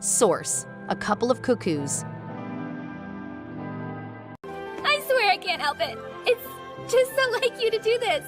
Source: A Couple of Cuckoos. I swear I can't help it. It's just so like you to do this.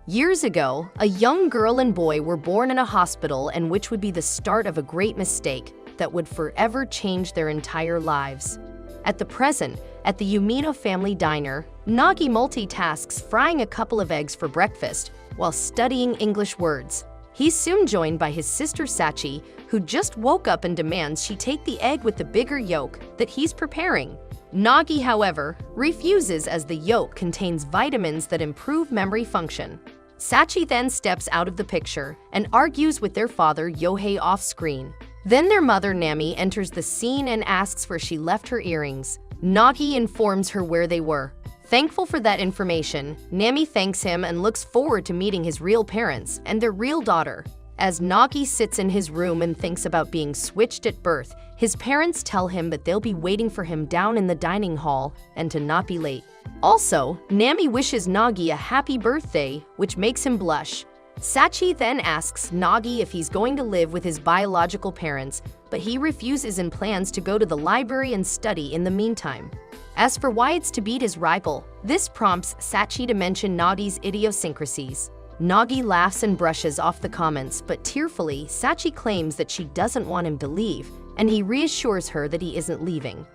Years ago, a young girl and boy were born in a hospital, and which would be the start of a great mistake that would forever change their entire lives. At the present, at the Yumino family diner, Nagi multitasks frying a couple of eggs for breakfast while studying English words. He's soon joined by his sister Sachi, who just woke up and demands she take the egg with the bigger yolk that he's preparing. Nagi, however, refuses as the yolk contains vitamins that improve memory function. Sachi then steps out of the picture and argues with their father Yohei off-screen. Then their mother Nami enters the scene and asks where she left her earrings. Nagi informs her where they were. Thankful for that information, Nami thanks him and looks forward to meeting his real parents and their real daughter. As Nagi sits in his room and thinks about being switched at birth, his parents tell him that they'll be waiting for him down in the dining hall and to not be late. Also, Nami wishes Nagi a happy birthday, which makes him blush. Sachi then asks Nagi if he's going to live with his biological parents, but he refuses and plans to go to the library and study in the meantime. As for why it's to beat his rival, this prompts Sachi to mention Nagi's idiosyncrasies. Nagi laughs and brushes off the comments, but tearfully, Sachi claims that she doesn't want him to leave, and he reassures her that he isn't leaving.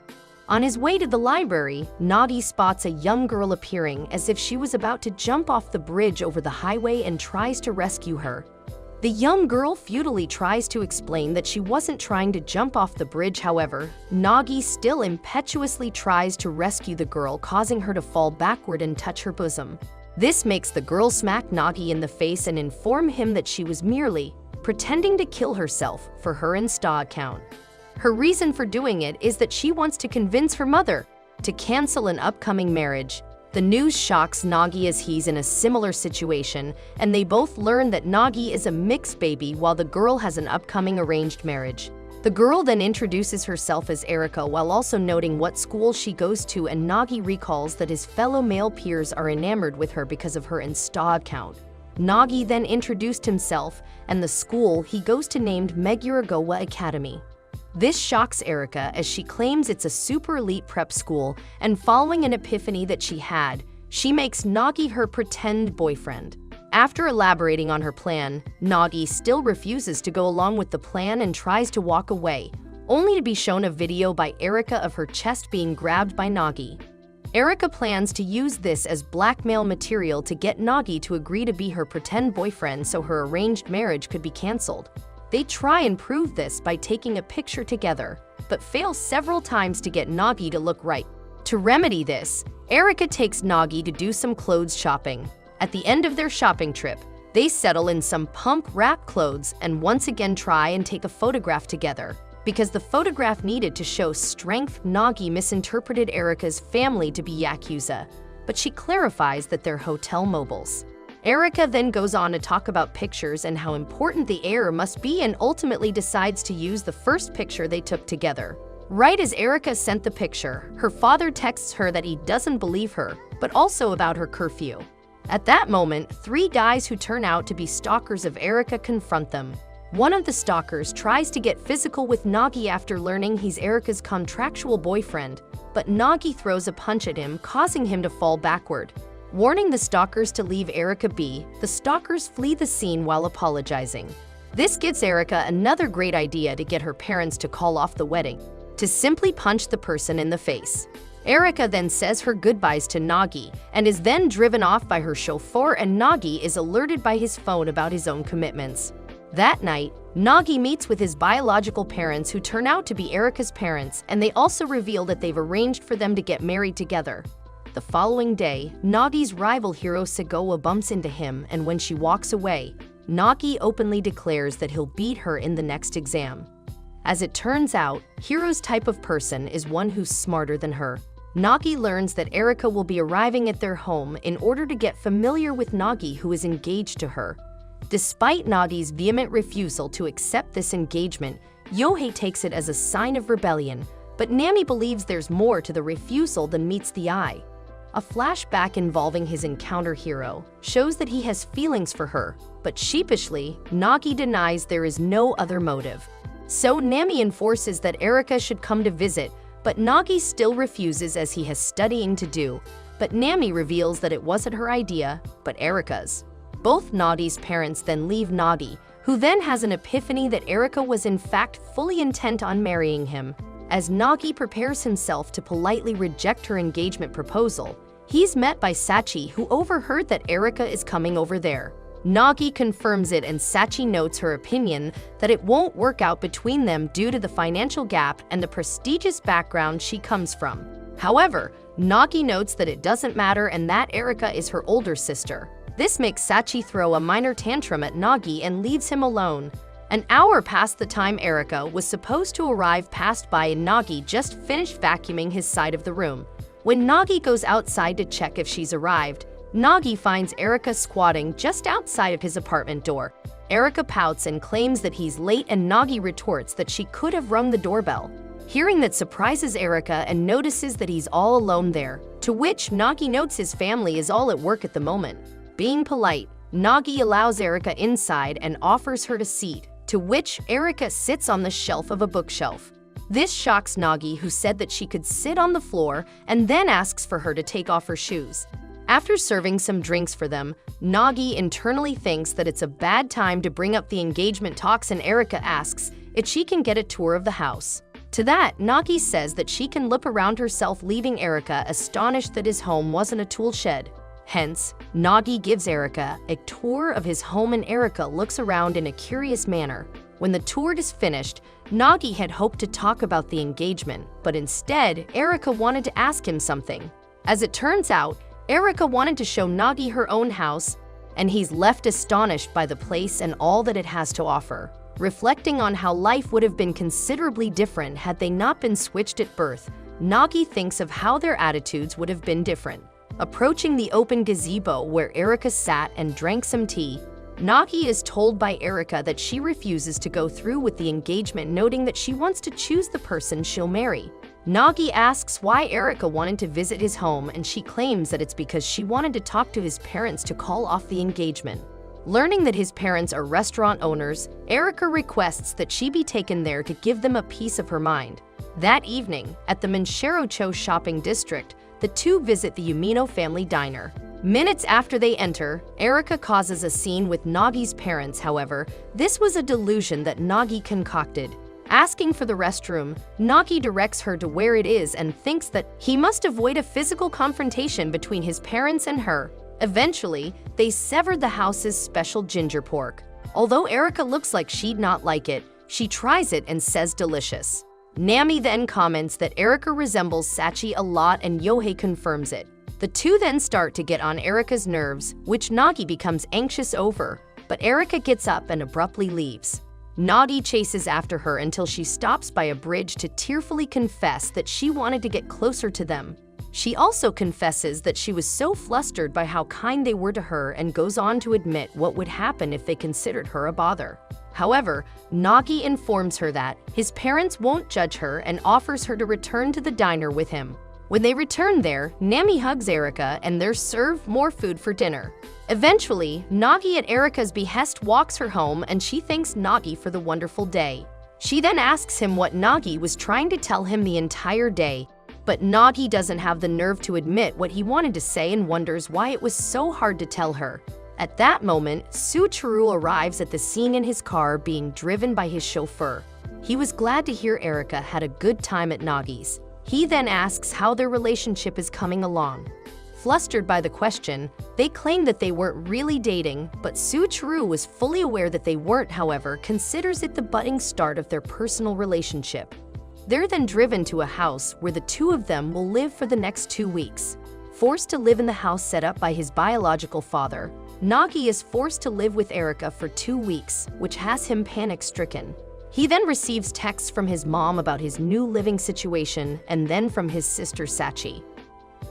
On his way to the library, Nagi spots a young girl appearing as if she was about to jump off the bridge over the highway and tries to rescue her. The young girl futilely tries to explain that she wasn't trying to jump off the bridge. However, Nagi still impetuously tries to rescue the girl, causing her to fall backward and touch her bosom. This makes the girl smack Nagi in the face and inform him that she was merely pretending to kill herself for her Insta account. Her reason for doing it is that she wants to convince her mother to cancel an upcoming marriage. The news shocks Nagi as he's in a similar situation, and they both learn that Nagi is a mixed baby while the girl has an upcoming arranged marriage. The girl then introduces herself as Erica while also noting what school she goes to, and Nagi recalls that his fellow male peers are enamored with her because of her Insta account. Nagi then introduced himself and the school he goes to named Meguragawa Academy. This shocks Erica as she claims it's a super elite prep school, and following an epiphany that she had, she makes Nagi her pretend boyfriend. After elaborating on her plan, Nagi still refuses to go along with the plan and tries to walk away, only to be shown a video by Erica of her chest being grabbed by Nagi. Erica plans to use this as blackmail material to get Nagi to agree to be her pretend boyfriend so her arranged marriage could be cancelled. They try and prove this by taking a picture together, but fail several times to get Nagi to look right. To remedy this, Erica takes Nagi to do some clothes shopping. At the end of their shopping trip, they settle in some pump wrap clothes and once again try and take a photograph together. Because the photograph needed to show strength, Nagi misinterpreted Erica's family to be Yakuza, but she clarifies that they're hotel mobiles. Erica then goes on to talk about pictures and how important the error must be, and ultimately decides to use the first picture they took together. Right as Erica sent the picture, her father texts her that he doesn't believe her, but also about her curfew. At that moment, three guys who turn out to be stalkers of Erica confront them. One of the stalkers tries to get physical with Nagi after learning he's Erica's contractual boyfriend, but Nagi throws a punch at him, causing him to fall backward. Warning the stalkers to leave Erica be, the stalkers flee the scene while apologizing. This gives Erica another great idea to get her parents to call off the wedding, to simply punch the person in the face. Erica then says her goodbyes to Nagi and is then driven off by her chauffeur, and Nagi is alerted by his phone about his own commitments. That night, Nagi meets with his biological parents, who turn out to be Erica's parents, and they also reveal that they've arranged for them to get married together. The following day, Nagi's rival hero Segawa bumps into him, and when she walks away, Nagi openly declares that he'll beat her in the next exam. As it turns out, Hiro's type of person is one who's smarter than her. Nagi learns that Erica will be arriving at their home in order to get familiar with Nagi, who is engaged to her. Despite Nagi's vehement refusal to accept this engagement, Yohei takes it as a sign of rebellion, but Nami believes there's more to the refusal than meets the eye. A flashback involving his encounter hero shows that he has feelings for her, but sheepishly, Nagi denies there is no other motive. So Nami enforces that Erika should come to visit, but Nagi still refuses as he has studying to do. But Nami reveals that it wasn't her idea, but Erika's. Both Nagi's parents then leave Nagi, who then has an epiphany that Erika was in fact fully intent on marrying him. As Nagi prepares himself to politely reject her engagement proposal, he's met by Sachi, who overheard that Erika is coming over there. Nagi confirms it, and Sachi notes her opinion that it won't work out between them due to the financial gap and the prestigious background she comes from. However, Nagi notes that it doesn't matter and that Erika is her older sister. This makes Sachi throw a minor tantrum at Nagi and leaves him alone. An hour past the time Erika was supposed to arrive passed by, and Nagi just finished vacuuming his side of the room. When Nagi goes outside to check if she's arrived, Nagi finds Erika squatting just outside of his apartment door. Erika pouts and claims that he's late, and Nagi retorts that she could have rung the doorbell. Hearing that surprises Erika and notices that he's all alone there, to which Nagi notes his family is all at work at the moment. Being polite, Nagi allows Erika inside and offers her a seat, to which Erika sits on the shelf of a bookshelf. This shocks Nagi, who said that she could sit on the floor, and then asks for her to take off her shoes. After serving some drinks for them, Nagi internally thinks that it's a bad time to bring up the engagement talks, and Erika asks if she can get a tour of the house. To that, Nagi says that she can look around herself, leaving Erika astonished that his home wasn't a tool shed. Hence, Nagi gives Erika a tour of his home, and Erika looks around in a curious manner. When the tour is finished, Nagi had hoped to talk about the engagement, but instead, Erika wanted to ask him something. As it turns out, Erika wanted to show Nagi her own house, and he's left astonished by the place and all that it has to offer. Reflecting on how life would have been considerably different had they not been switched at birth, Nagi thinks of how their attitudes would have been different. Approaching the open gazebo where Erika sat and drank some tea, Nagi is told by Erika that she refuses to go through with the engagement, noting that she wants to choose the person she'll marry. Nagi asks why Erika wanted to visit his home, and she claims that it's because she wanted to talk to his parents to call off the engagement. Learning that his parents are restaurant owners, Erika requests that she be taken there to give them a piece of her mind. That evening, at the Manshiro-cho shopping district, the two visit the Umino family diner. Minutes after they enter, Erika causes a scene with Nagi's parents. However, this was a delusion that Nagi concocted. Asking for the restroom, Nagi directs her to where it is and thinks that he must avoid a physical confrontation between his parents and her. Eventually, they severed the house's special ginger pork. Although Erika looks like she'd not like it, she tries it and says delicious. Nami then comments that Erika resembles Sachi a lot, and Yohei confirms it. The two then start to get on Erika's nerves, which Nagi becomes anxious over, but Erika gets up and abruptly leaves. Nagi chases after her until she stops by a bridge to tearfully confess that she wanted to get closer to them. She also confesses that she was so flustered by how kind they were to her, and goes on to admit what would happen if they considered her a bother. However, Nagi informs her that his parents won't judge her and offers her to return to the diner with him. When they return there, Nami hugs Erika and they're served more food for dinner. Eventually, Nagi at Erika's behest walks her home, and she thanks Nagi for the wonderful day. She then asks him what Nagi was trying to tell him the entire day, but Nagi doesn't have the nerve to admit what he wanted to say and wonders why it was so hard to tell her. At that moment, Suichiro arrives at the scene in his car being driven by his chauffeur. He was glad to hear Erika had a good time at Nagi's. He then asks how their relationship is coming along. Flustered by the question, they claim that they weren't really dating, but Suichiro was fully aware that they weren't, however, considers it the budding start of their personal relationship. They're then driven to a house where the two of them will live for the next 2 weeks. Forced to live in the house set up by his biological father, Nagi is forced to live with Erika for 2 weeks, which has him panic-stricken. He then receives texts from his mom about his new living situation, and then from his sister Sachi.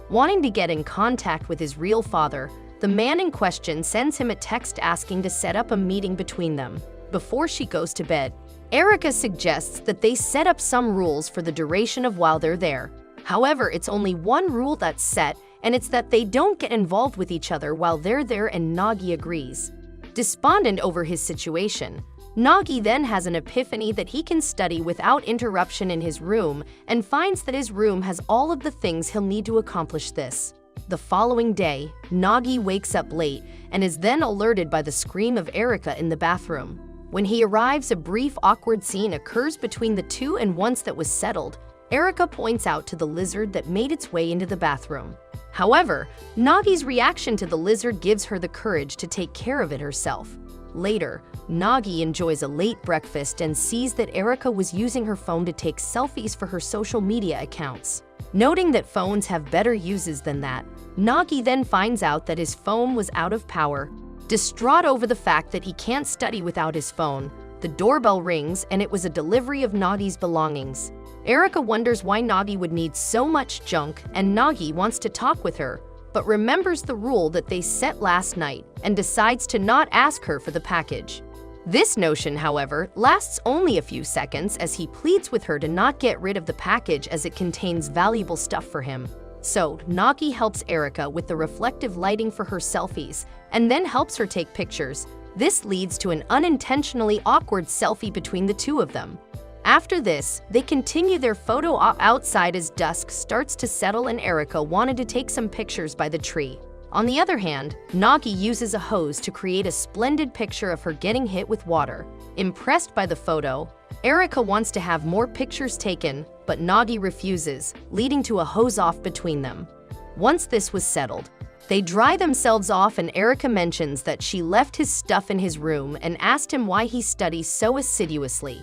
Wanting to get in contact with his real father, the man in question sends him a text asking to set up a meeting between them. Before she goes to bed, Erika suggests that they set up some rules for the duration of while they're there. However, it's only one rule that's set, and it's that they don't get involved with each other while they're there, and Nagi agrees. Despondent over his situation, Nagi then has an epiphany that he can study without interruption in his room and finds that his room has all of the things he'll need to accomplish this. The following day, Nagi wakes up late and is then alerted by the scream of Erika in the bathroom. When he arrives, a brief awkward scene occurs between the two, and once that was settled, Erika points out to the lizard that made its way into the bathroom. However, Nagi's reaction to the lizard gives her the courage to take care of it herself. Later, Nagi enjoys a late breakfast and sees that Erika was using her phone to take selfies for her social media accounts. Noting that phones have better uses than that, Nagi then finds out that his phone was out of power. Distraught over the fact that he can't study without his phone, the doorbell rings and it was a delivery of Nagi's belongings. Erika wonders why Nagi would need so much junk, and Nagi wants to talk with her, but remembers the rule that they set last night and decides to not ask her for the package. This notion, however, lasts only a few seconds as he pleads with her to not get rid of the package as it contains valuable stuff for him. So, Nagi helps Erika with the reflective lighting for her selfies and then helps her take pictures. This leads to an unintentionally awkward selfie between the two of them. After this, they continue their photo op outside as dusk starts to settle and Erika wanted to take some pictures by the tree. On the other hand, Nagi uses a hose to create a splendid picture of her getting hit with water. Impressed by the photo, Erika wants to have more pictures taken, but Nagi refuses, leading to a hose-off between them. Once this was settled, they dry themselves off and Erika mentions that she left his stuff in his room and asked him why he studies so assiduously.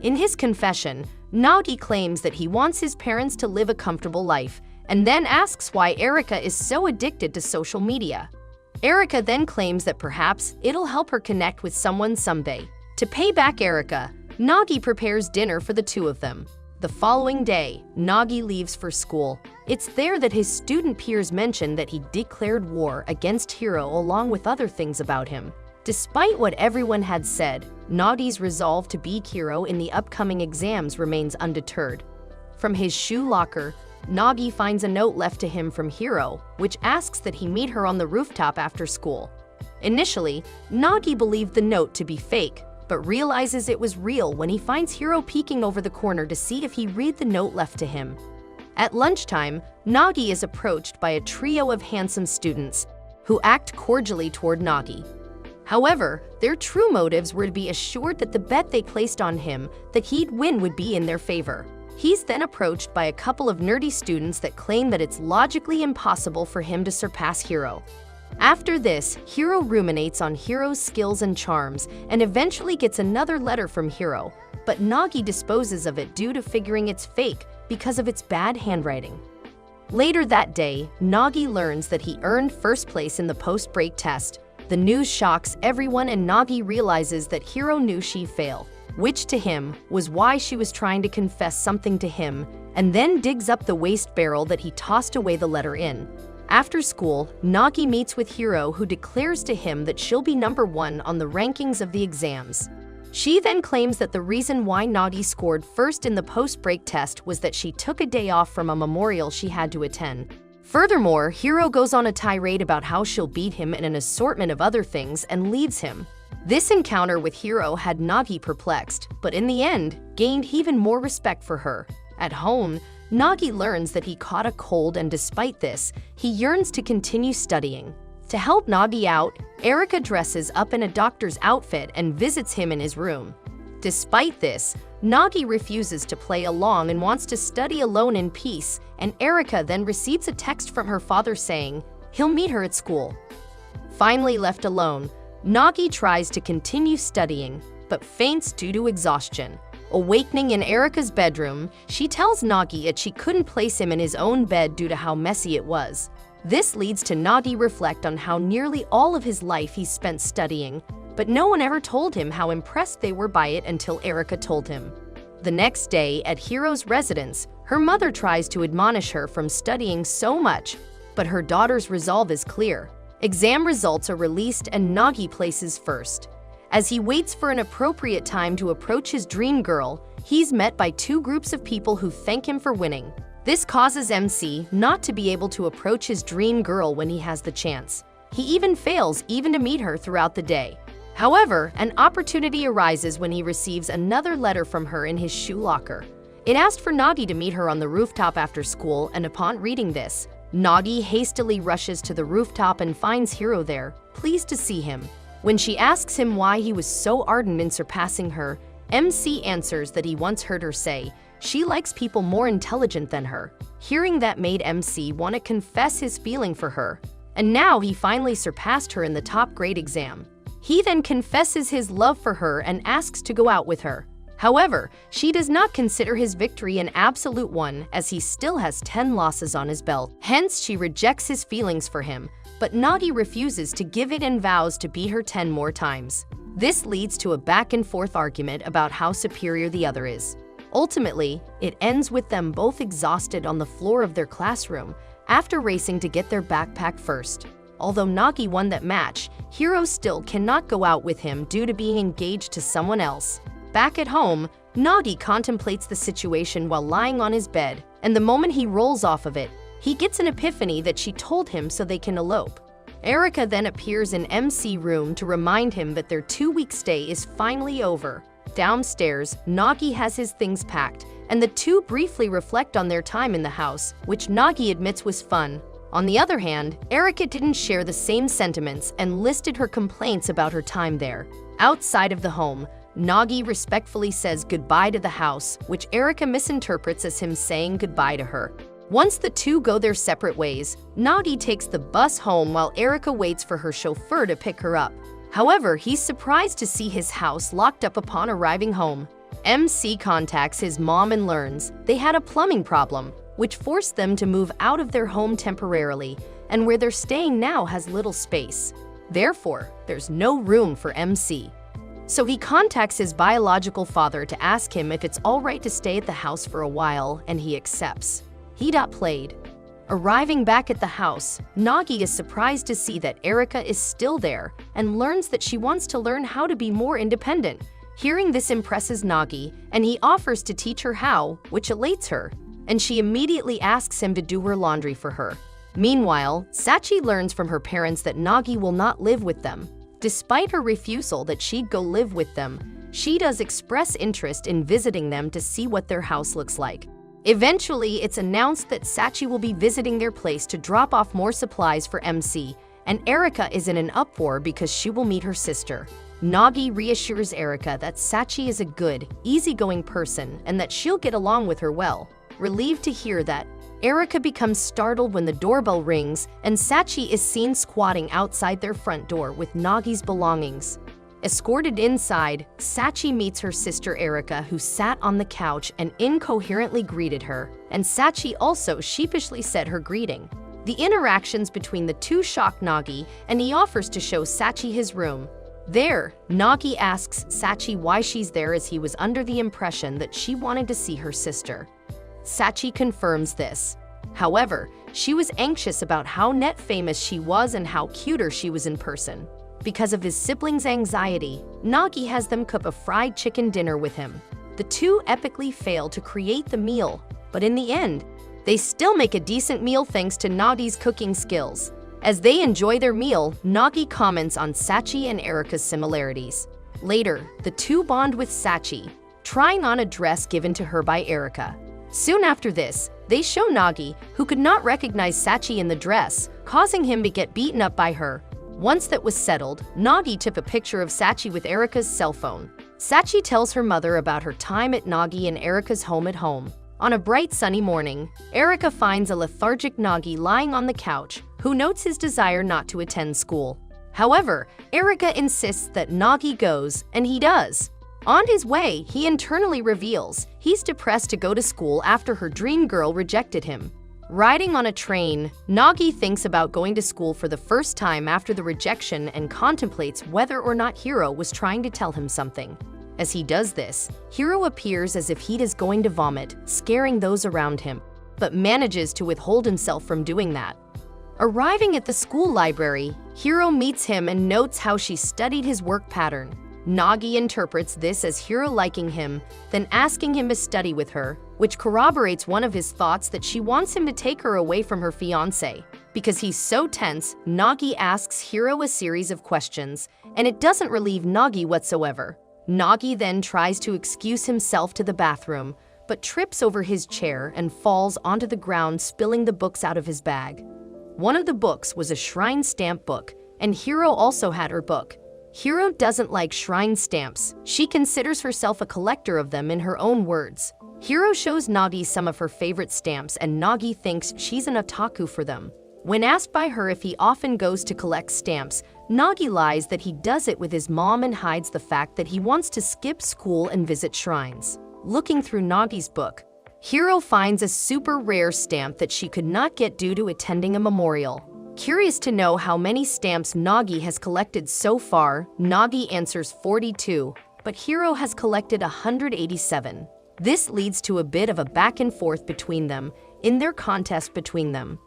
In his confession, Nagi claims that he wants his parents to live a comfortable life, and then asks why Erika is so addicted to social media. Erika then claims that perhaps it'll help her connect with someone someday. To pay back Erika, Nagi prepares dinner for the two of them. The following day, Nagi leaves for school. It's there that his student peers mention that he declared war against Hiro along with other things about him. Despite what everyone had said, Nagi's resolve to beat Hiro in the upcoming exams remains undeterred. From his shoe locker, Nagi finds a note left to him from Hiro, which asks that he meet her on the rooftop after school. Initially, Nagi believed the note to be fake, but realizes it was real when he finds Hiro peeking over the corner to see if he read the note left to him. At lunchtime, Nagi is approached by a trio of handsome students who act cordially toward Nagi. However, their true motives were to be assured that the bet they placed on him that he'd win would be in their favor. He's then approached by a couple of nerdy students that claim that it's logically impossible for him to surpass Hiro. After this, Hiro ruminates on Hiro's skills and charms and eventually gets another letter from Hiro, but Nagi disposes of it due to figuring it's fake because of its bad handwriting. Later that day, Nagi learns that he earned first place in the post-break test. The news shocks everyone and Nagi realizes that Hiro knew she'd fail, which to him was why she was trying to confess something to him, and then digs up the waste barrel that he tossed away the letter in. After school, Nagi meets with Hiro, who declares to him that she'll be number 1 on the rankings of the exams. She then claims that the reason why Nagi scored first in the post-break test was that she took a day off from a memorial she had to attend. Furthermore, Hiro goes on a tirade about how she'll beat him in an assortment of other things and leaves him. This encounter with Hiro had Nagi perplexed, but in the end, gained even more respect for her. At home, Nagi learns that he caught a cold and despite this, he yearns to continue studying. To help Nagi out, Erika dresses up in a doctor's outfit and visits him in his room. Despite this, Nagi refuses to play along and wants to study alone in peace, and Erika then receives a text from her father saying he'll meet her at school. Finally left alone, Nagi tries to continue studying, but faints due to exhaustion. Awakening in Erika's bedroom, she tells Nagi that she couldn't place him in his own bed due to how messy it was. This leads to Nagi reflect on how nearly all of his life he's spent studying, but no one ever told him how impressed they were by it until Erika told him. The next day, at Hiro's residence, her mother tries to admonish her from studying so much, but her daughter's resolve is clear. Exam results are released and Nagi places first. As he waits for an appropriate time to approach his dream girl, he's met by 2 groups of people who thank him for winning. This causes MC not to be able to approach his dream girl when he has the chance. He even fails to meet her throughout the day. However, an opportunity arises when he receives another letter from her in his shoe locker. It asked for Nagi to meet her on the rooftop after school, and upon reading this, Nagi hastily rushes to the rooftop and finds Hiro there, pleased to see him. When she asks him why he was so ardent in surpassing her, MC answers that he once heard her say she likes people more intelligent than her. Hearing that made MC want to confess his feeling for her, and now he finally surpassed her in the top grade exam. He then confesses his love for her and asks to go out with her. However, she does not consider his victory an absolute one, as he still has 10 losses on his belt. Hence, she rejects his feelings for him, but Nagi refuses to give it and vows to beat her 10 more times. This leads to a back-and-forth argument about how superior the other is. Ultimately, it ends with them both exhausted on the floor of their classroom after racing to get their backpack first. Although Nagi won that match, Hiro still cannot go out with him due to being engaged to someone else. Back at home, Nagi contemplates the situation while lying on his bed, and the moment he rolls off of it, he gets an epiphany that she told him so they can elope. Erika then appears in MC room to remind him that their 2-week stay is finally over. Downstairs, Nagi has his things packed, and the two briefly reflect on their time in the house, which Nagi admits was fun. On the other hand, Erika didn't share the same sentiments and listed her complaints about her time there. Outside of the home, Nagi respectfully says goodbye to the house, which Erika misinterprets as him saying goodbye to her. Once the two go their separate ways, Nagi takes the bus home while Erika waits for her chauffeur to pick her up. However, he's surprised to see his house locked up upon arriving home. MC contacts his mom and learns they had a plumbing problem, which forced them to move out of their home temporarily, and where they're staying now has little space. Therefore, there's no room for MC. So he contacts his biological father to ask him if it's all right to stay at the house for a while, and he accepts. He got played. Arriving back at the house, Nagi is surprised to see that Erika is still there and learns that she wants to learn how to be more independent. Hearing this impresses Nagi, and he offers to teach her how, which elates her, and she immediately asks him to do her laundry for her. Meanwhile, Sachi learns from her parents that Nagi will not live with them. Despite her refusal that she'd go live with them, she does express interest in visiting them to see what their house looks like. Eventually, it's announced that Sachi will be visiting their place to drop off more supplies for MC, and Erika is in an uproar because she will meet her sister. Nagi reassures Erika that Sachi is a good, easygoing person and that she'll get along with her well. Relieved to hear that, Erika becomes startled when the doorbell rings and Sachi is seen squatting outside their front door with Nagi's belongings. Escorted inside, Sachi meets her sister Erika, who sat on the couch and incoherently greeted her, and Sachi also sheepishly said her greeting. The interactions between the two shock Nagi, and he offers to show Sachi his room. There, Nagi asks Sachi why she's there, as he was under the impression that she wanted to see her sister. Sachi confirms this. However, she was anxious about how net famous she was and how cuter she was in person. Because of his siblings' anxiety, Nagi has them cook a fried chicken dinner with him. The two epically fail to create the meal, but in the end, they still make a decent meal thanks to Nagi's cooking skills. As they enjoy their meal, Nagi comments on Sachi and Erika's similarities. Later, the two bond with Sachi, trying on a dress given to her by Erika. Soon after this, they show Nagi, who could not recognize Sachi in the dress, causing him to get beaten up by her. Once that was settled, Nagi took a picture of Sachi with Erika's cell phone. Sachi tells her mother about her time at Nagi and Erika's home at home. On a bright sunny morning, Erika finds a lethargic Nagi lying on the couch, who notes his desire not to attend school. However, Erika insists that Nagi goes, and he does. On his way, he internally reveals he's depressed to go to school after her dream girl rejected him. Riding on a train, Nagi thinks about going to school for the first time after the rejection and contemplates whether or not Hiro was trying to tell him something. As he does this, Hiro appears as if he is going to vomit, scaring those around him, but manages to withhold himself from doing that. Arriving at the school library, Hiro meets him and notes how she studied his work pattern. Nagi interprets this as Hiro liking him, then asking him to study with her, which corroborates one of his thoughts that she wants him to take her away from her fiancé. Because he's so tense, Nagi asks Hiro a series of questions, and it doesn't relieve Nagi whatsoever. Nagi then tries to excuse himself to the bathroom, but trips over his chair and falls onto the ground, spilling the books out of his bag. One of the books was a shrine stamp book, and Hiro also had her book. Hiro doesn't like shrine stamps. She considers herself a collector of them in her own words. Hiro shows Nagi some of her favorite stamps, and Nagi thinks she's an otaku for them. When asked by her if he often goes to collect stamps, Nagi lies that he does it with his mom and hides the fact that he wants to skip school and visit shrines. Looking through Nagi's book, Hiro finds a super rare stamp that she could not get due to attending a memorial. Curious to know how many stamps Nagi has collected so far, Nagi answers 42, but Hiro has collected 187. This leads to a bit of a back and forth between them, in their contest between them.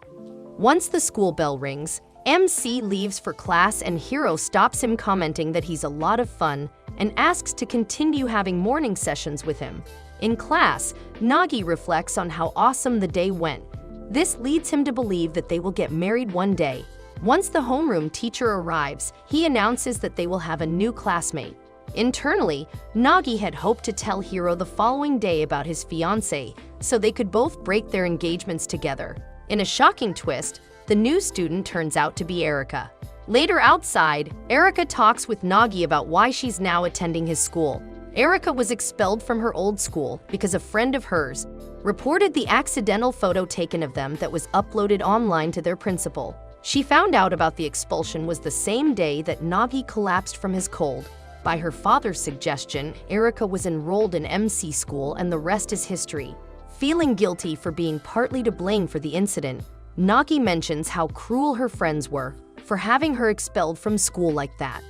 Once the school bell rings, MC leaves for class and Hiro stops him, commenting that he's a lot of fun and asks to continue having morning sessions with him. In class, Nagi reflects on how awesome the day went. This leads him to believe that they will get married one day. Once the homeroom teacher arrives, he announces that they will have a new classmate. Internally, Nagi had hoped to tell Hiro the following day about his fiancée, so they could both break their engagements together. In a shocking twist, the new student turns out to be Erika. Later outside, Erika talks with Nagi about why she's now attending his school. Erika was expelled from her old school because a friend of hers reported the accidental photo taken of them that was uploaded online to their principal. She found out about the expulsion was the same day that Nagi collapsed from his cold. By her father's suggestion, Erika was enrolled in MC school, and the rest is history. Feeling guilty for being partly to blame for the incident, Nagi mentions how cruel her friends were for having her expelled from school like that.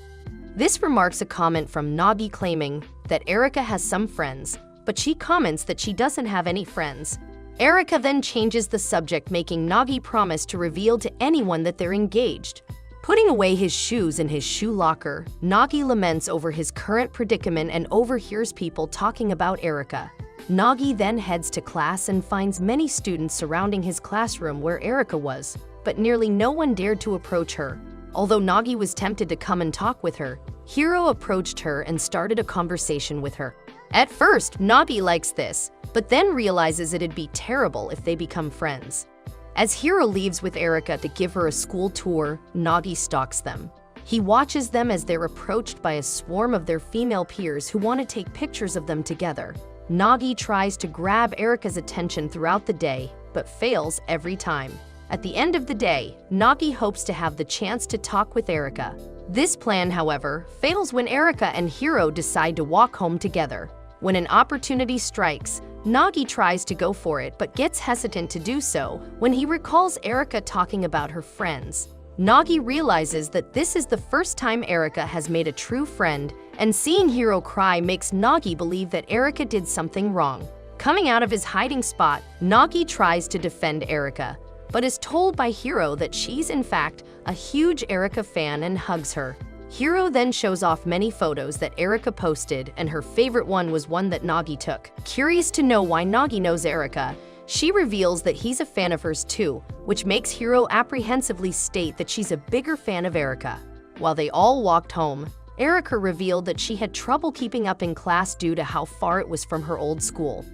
This remarks a comment from Nagi claiming that Erika has some friends, but she comments that she doesn't have any friends. Erika then changes the subject, making Nagi promise to reveal to anyone that they're engaged. Putting away his shoes in his shoe locker, Nagi laments over his current predicament and overhears people talking about Erika. Nagi then heads to class and finds many students surrounding his classroom where Erika was, but nearly no one dared to approach her. Although Nagi was tempted to come and talk with her, Hiro approached her and started a conversation with her. At first, Nagi likes this, but then realizes it'd be terrible if they become friends. As Hiro leaves with Erika to give her a school tour, Nagi stalks them. He watches them as they're approached by a swarm of their female peers who want to take pictures of them together. Nagi tries to grab Erika's attention throughout the day, but fails every time. At the end of the day, Nagi hopes to have the chance to talk with Erika. This plan, however, fails when Erika and Hiro decide to walk home together. When an opportunity strikes, Nagi tries to go for it but gets hesitant to do so when he recalls Erika talking about her friends. Nagi realizes that this is the first time Erika has made a true friend, and seeing Hiro cry makes Nagi believe that Erika did something wrong. Coming out of his hiding spot, Nagi tries to defend Erika, but is told by Hiro that she's in fact a huge Erika fan and hugs her. Hiro then shows off many photos that Erika posted, and her favorite one was one that Nagi took. Curious to know why Nagi knows Erika, she reveals that he's a fan of hers too, which makes Hiro apprehensively state that she's a bigger fan of Erika. While they all walked home, Erika revealed that she had trouble keeping up in class due to how far it was from her old school.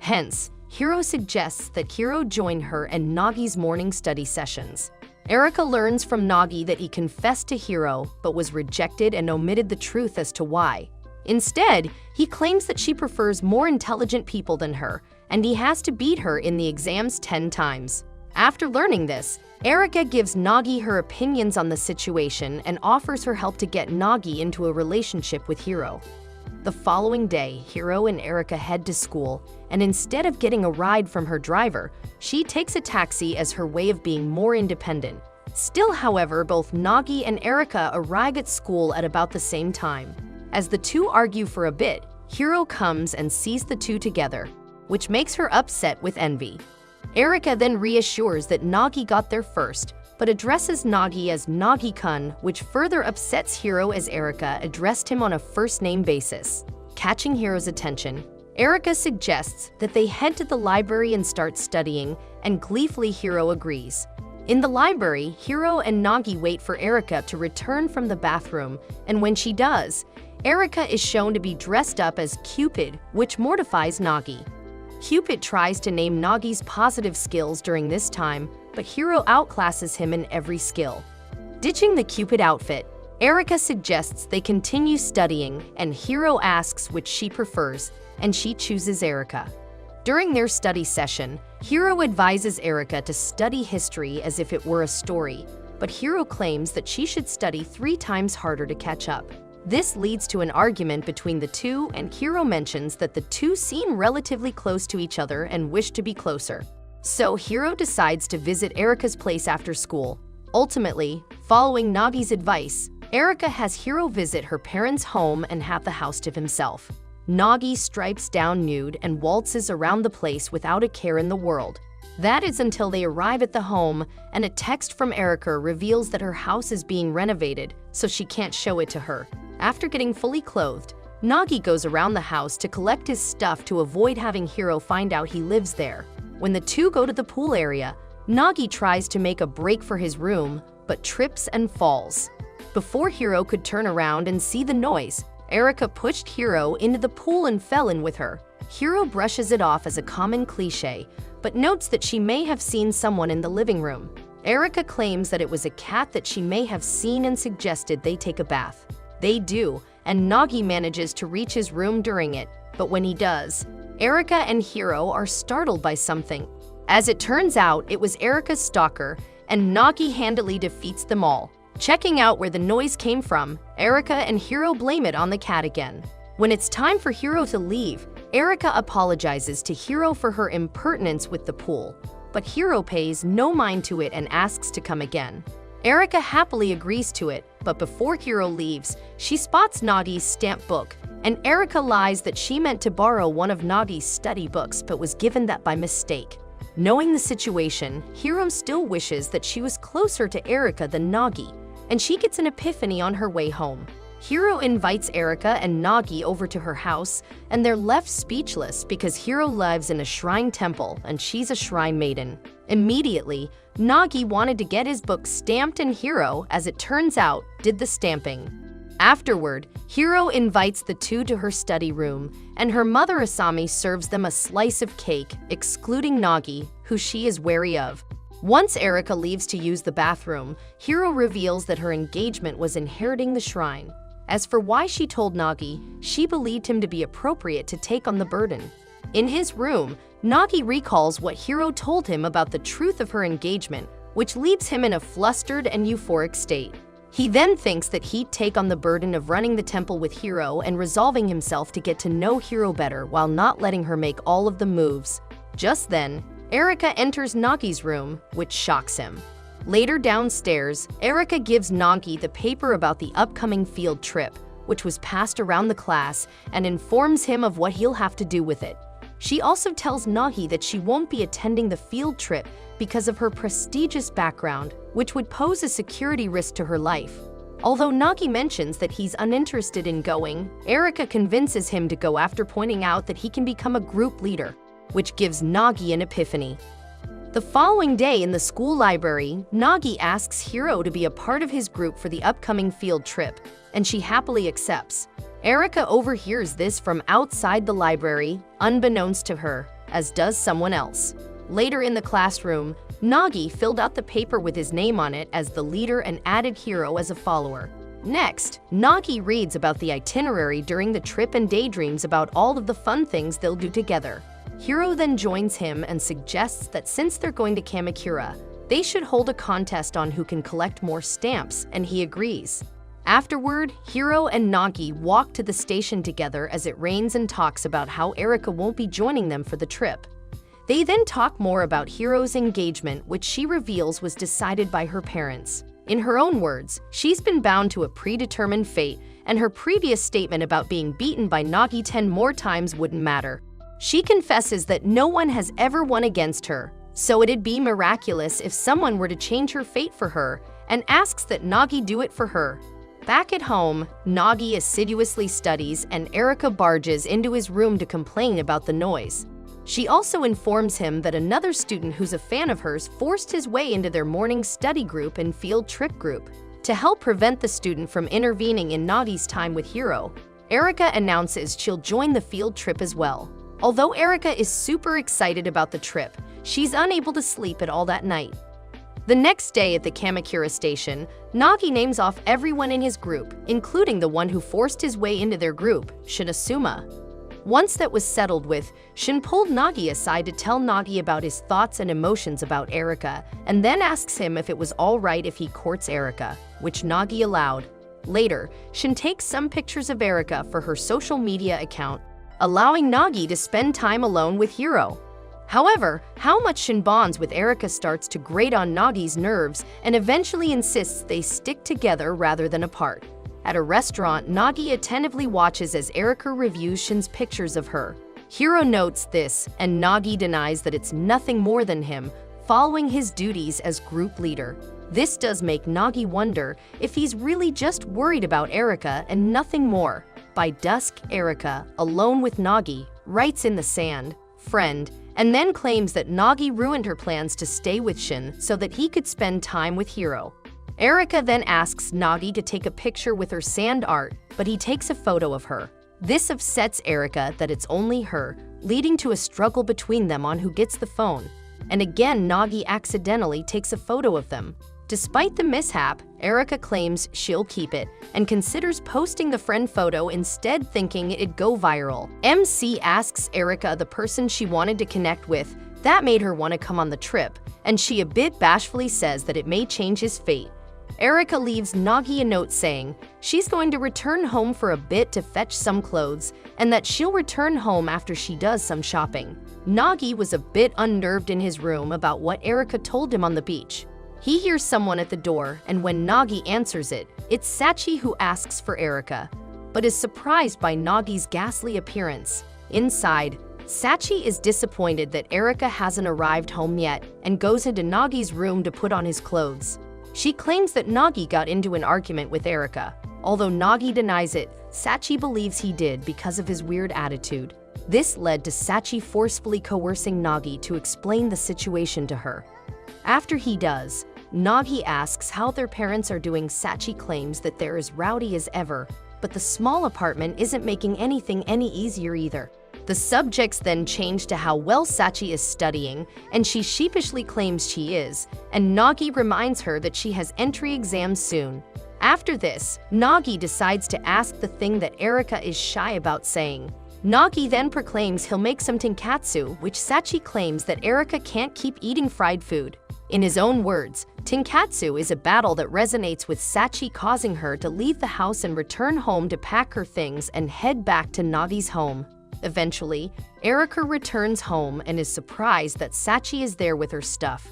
Hence, Hiro suggests that Hiro join her and Nagi's morning study sessions. Erika learns from Nagi that he confessed to Hiro but was rejected and omitted the truth as to why. Instead, he claims that she prefers more intelligent people than her, and he has to beat her in the exams 10 times. After learning this, Erika gives Nagi her opinions on the situation and offers her help to get Nagi into a relationship with Hiro. The following day, Hiro and Erika head to school, and instead of getting a ride from her driver, she takes a taxi as her way of being more independent. Still, however, both Nagi and Erika arrive at school at about the same time. As the two argue for a bit, Hiro comes and sees the two together, which makes her upset with envy. Erika then reassures that Nagi got there first, but addresses Nagi as Nagi-kun, which further upsets Hiro as Erika addressed him on a first-name basis. Catching Hiro's attention, Erika suggests that they head to the library and start studying, and gleefully Hiro agrees. In the library, Hiro and Nagi wait for Erika to return from the bathroom, and when she does, Erika is shown to be dressed up as Cupid, which mortifies Nagi. Cupid tries to name Nagi's positive skills during this time, but Hiro outclasses him in every skill. Ditching the Cupid outfit, Erika suggests they continue studying, and Hiro asks which she prefers, and she chooses Erika. During their study session, Hiro advises Erika to study history as if it were a story, but Hiro claims that she should study 3 times harder to catch up. This leads to an argument between the two, and Hiro mentions that the two seem relatively close to each other and wish to be closer. So Hiro decides to visit Erika's place after school. Ultimately, following Nagi's advice, Erika has Hiro visit her parents' home and have the house to himself. Nagi stripes down nude and waltzes around the place without a care in the world. That is until they arrive at the home, and a text from Erika reveals that her house is being renovated, so she can't show it to her. After getting fully clothed, Nagi goes around the house to collect his stuff to avoid having Hiro find out he lives there. When the two go to the pool area, Nagi tries to make a break for his room, but trips and falls. Before Hiro could turn around and see the noise, Erika pushed Hiro into the pool and fell in with her. Hiro brushes it off as a common cliché, but notes that she may have seen someone in the living room. Erika claims that it was a cat that she may have seen and suggested they take a bath. They do, and Nagi manages to reach his room during it, but when he does, Erika and Hiro are startled by something. As it turns out, it was Erika's stalker, and Nagi handily defeats them all. Checking out where the noise came from, Erika and Hiro blame it on the cat again. When it's time for Hiro to leave, Erika apologizes to Hiro for her impertinence with the pool, but Hiro pays no mind to it and asks to come again. Erika happily agrees to it, but before Hiro leaves, she spots Nagi's stamp book, and Erika lies that she meant to borrow one of Nagi's study books but was given that by mistake. Knowing the situation, Hiro still wishes that she was closer to Erika than Nagi, and she gets an epiphany on her way home. Hiro invites Erika and Nagi over to her house, and they're left speechless because Hiro lives in a shrine temple and she's a shrine maiden. Immediately, Nagi wanted to get his book stamped, and Hiro, as it turns out, did the stamping. Afterward, Hiro invites the two to her study room, and her mother Asami serves them a slice of cake, excluding Nagi, who she is wary of. Once Erika leaves to use the bathroom, Hiro reveals that her engagement was inheriting the shrine. As for why she told Nagi, she believed him to be appropriate to take on the burden. In his room, Nagi recalls what Hiro told him about the truth of her engagement, which leaves him in a flustered and euphoric state. He then thinks that he'd take on the burden of running the temple with Hiro and resolving himself to get to know Hiro better while not letting her make all of the moves. Just then, Erika enters Nagi's room, which shocks him. Later downstairs, Erika gives Nagi the paper about the upcoming field trip, which was passed around the class, and informs him of what he'll have to do with it. She also tells Nagi that she won't be attending the field trip because of her prestigious background, which would pose a security risk to her life. Although Nagi mentions that he's uninterested in going, Erika convinces him to go after pointing out that he can become a group leader, which gives Nagi an epiphany. The following day in the school library, Nagi asks Hiro to be a part of his group for the upcoming field trip, and she happily accepts. Erika overhears this from outside the library, unbeknownst to her, as does someone else. Later in the classroom, Nagi filled out the paper with his name on it as the leader and added Hiro as a follower. Next, Nagi reads about the itinerary during the trip and daydreams about all of the fun things they'll do together. Hiro then joins him and suggests that since they're going to Kamakura, they should hold a contest on who can collect more stamps, and he agrees. Afterward, Hiro and Nagi walk to the station together as it rains and talks about how Erika won't be joining them for the trip. They then talk more about Hiro's engagement, which she reveals was decided by her parents. In her own words, she's been bound to a predetermined fate, and her previous statement about being beaten by Nagi 10 more times wouldn't matter. She confesses that no one has ever won against her, so it'd be miraculous if someone were to change her fate for her, and asks that Nagi do it for her. Back at home, Nagi assiduously studies, and Erika barges into his room to complain about the noise. She also informs him that another student who's a fan of hers forced his way into their morning study group and field trip group. To help prevent the student from intervening in Nagi's time with Hiro, Erika announces she'll join the field trip as well. Although Erika is super excited about the trip, she's unable to sleep at all that night. The next day at the Kamakura station, Nagi names off everyone in his group, including the one who forced his way into their group, Shinosuma. Once that was settled with, Shin pulled Nagi aside to tell Nagi about his thoughts and emotions about Erika, and then asks him if it was all right if he courts Erika, which Nagi allowed. Later, Shin takes some pictures of Erika for her social media account, allowing Nagi to spend time alone with Hiro. However, how much Shin bonds with Erika starts to grate on Nagi's nerves and eventually insists they stick together rather than apart. At a restaurant, Nagi attentively watches as Erika reviews Shin's pictures of her. Hiro notes this, and Nagi denies that it's nothing more than him, following his duties as group leader. This does make Nagi wonder if he's really just worried about Erika and nothing more. By dusk, Erika, alone with Nagi, writes in the sand, "Friend," and then claims that Nagi ruined her plans to stay with Shin so that he could spend time with Hiro. Erika then asks Nagi to take a picture with her sand art, but he takes a photo of her. This upsets Erika that it's only her, leading to a struggle between them on who gets the phone. And again, Nagi accidentally takes a photo of them. Despite the mishap, Erika claims she'll keep it and considers posting the friend photo instead, thinking it'd go viral. MC asks Erika the person she wanted to connect with that made her want to come on the trip, and she a bit bashfully says that it may change his fate. Erika leaves Nagi a note saying she's going to return home for a bit to fetch some clothes and that she'll return home after she does some shopping. Nagi was a bit unnerved in his room about what Erika told him on the beach. He hears someone at the door, and when Nagi answers it, it's Sachi who asks for Erika, but is surprised by Nagi's ghastly appearance. Inside, Sachi is disappointed that Erika hasn't arrived home yet and goes into Nagi's room to put on his clothes. She claims that Nagi got into an argument with Erika. Although Nagi denies it, Sachi believes he did because of his weird attitude. This led to Sachi forcefully coercing Nagi to explain the situation to her. After he does, Nagi asks how their parents are doing. Sachi claims that they're as rowdy as ever, but the small apartment isn't making anything any easier either. The subjects then change to how well Sachi is studying, and she sheepishly claims she is, and Nagi reminds her that she has entry exams soon. After this, Nagi decides to ask the thing that Erika is shy about saying. Nagi then proclaims he'll make some tenkatsu, which Sachi claims that Erika can't keep eating fried food. In his own words, tenkatsu is a battle that resonates with Sachi, causing her to leave the house and return home to pack her things and head back to Nagi's home. Eventually, Erika returns home and is surprised that Sachi is there with her stuff.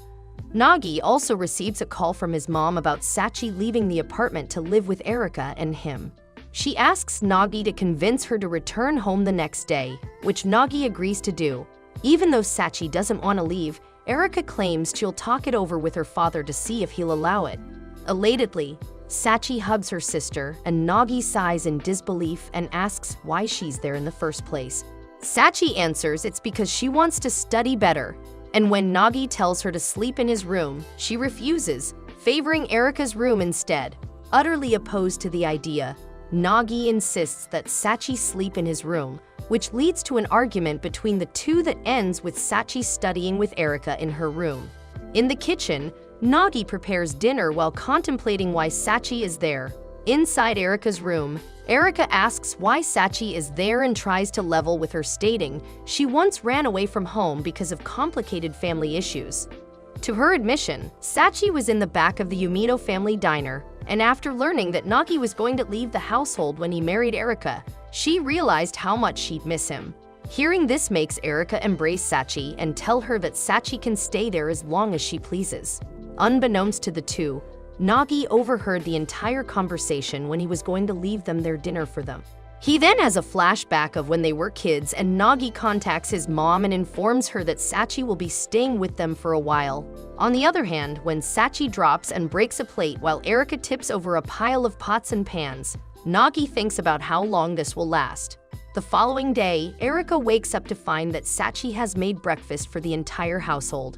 Nagi also receives a call from his mom about Sachi leaving the apartment to live with Erika and him. She asks Nagi to convince her to return home the next day, which Nagi agrees to do. Even though Sachi doesn't want to leave, Erika claims she'll talk it over with her father to see if he'll allow it. Elatedly, Sachi hugs her sister, and Nagi sighs in disbelief and asks why she's there in the first place. Sachi answers it's because she wants to study better, and when Nagi tells her to sleep in his room, she refuses, favoring Erika's room instead. Utterly opposed to the idea, Nagi insists that Sachi sleep in his room, which leads to an argument between the two that ends with Sachi studying with Erika in her room. In the kitchen, Nagi prepares dinner while contemplating why Sachi is there. Inside Erika's room, Erika asks why Sachi is there and tries to level with her, stating she once ran away from home because of complicated family issues. To her admission, Sachi was in the back of the Yumino family diner, and after learning that Nagi was going to leave the household when he married Erika, she realized how much she'd miss him. Hearing this makes Erika embrace Sachi and tell her that Sachi can stay there as long as she pleases. Unbeknownst to the two, Nagi overheard the entire conversation when he was going to leave them their dinner for them. He then has a flashback of when they were kids, and Nagi contacts his mom and informs her that Sachi will be staying with them for a while. On the other hand, when Sachi drops and breaks a plate while Erika tips over a pile of pots and pans, Nagi thinks about how long this will last. The following day, Erika wakes up to find that Sachi has made breakfast for the entire household.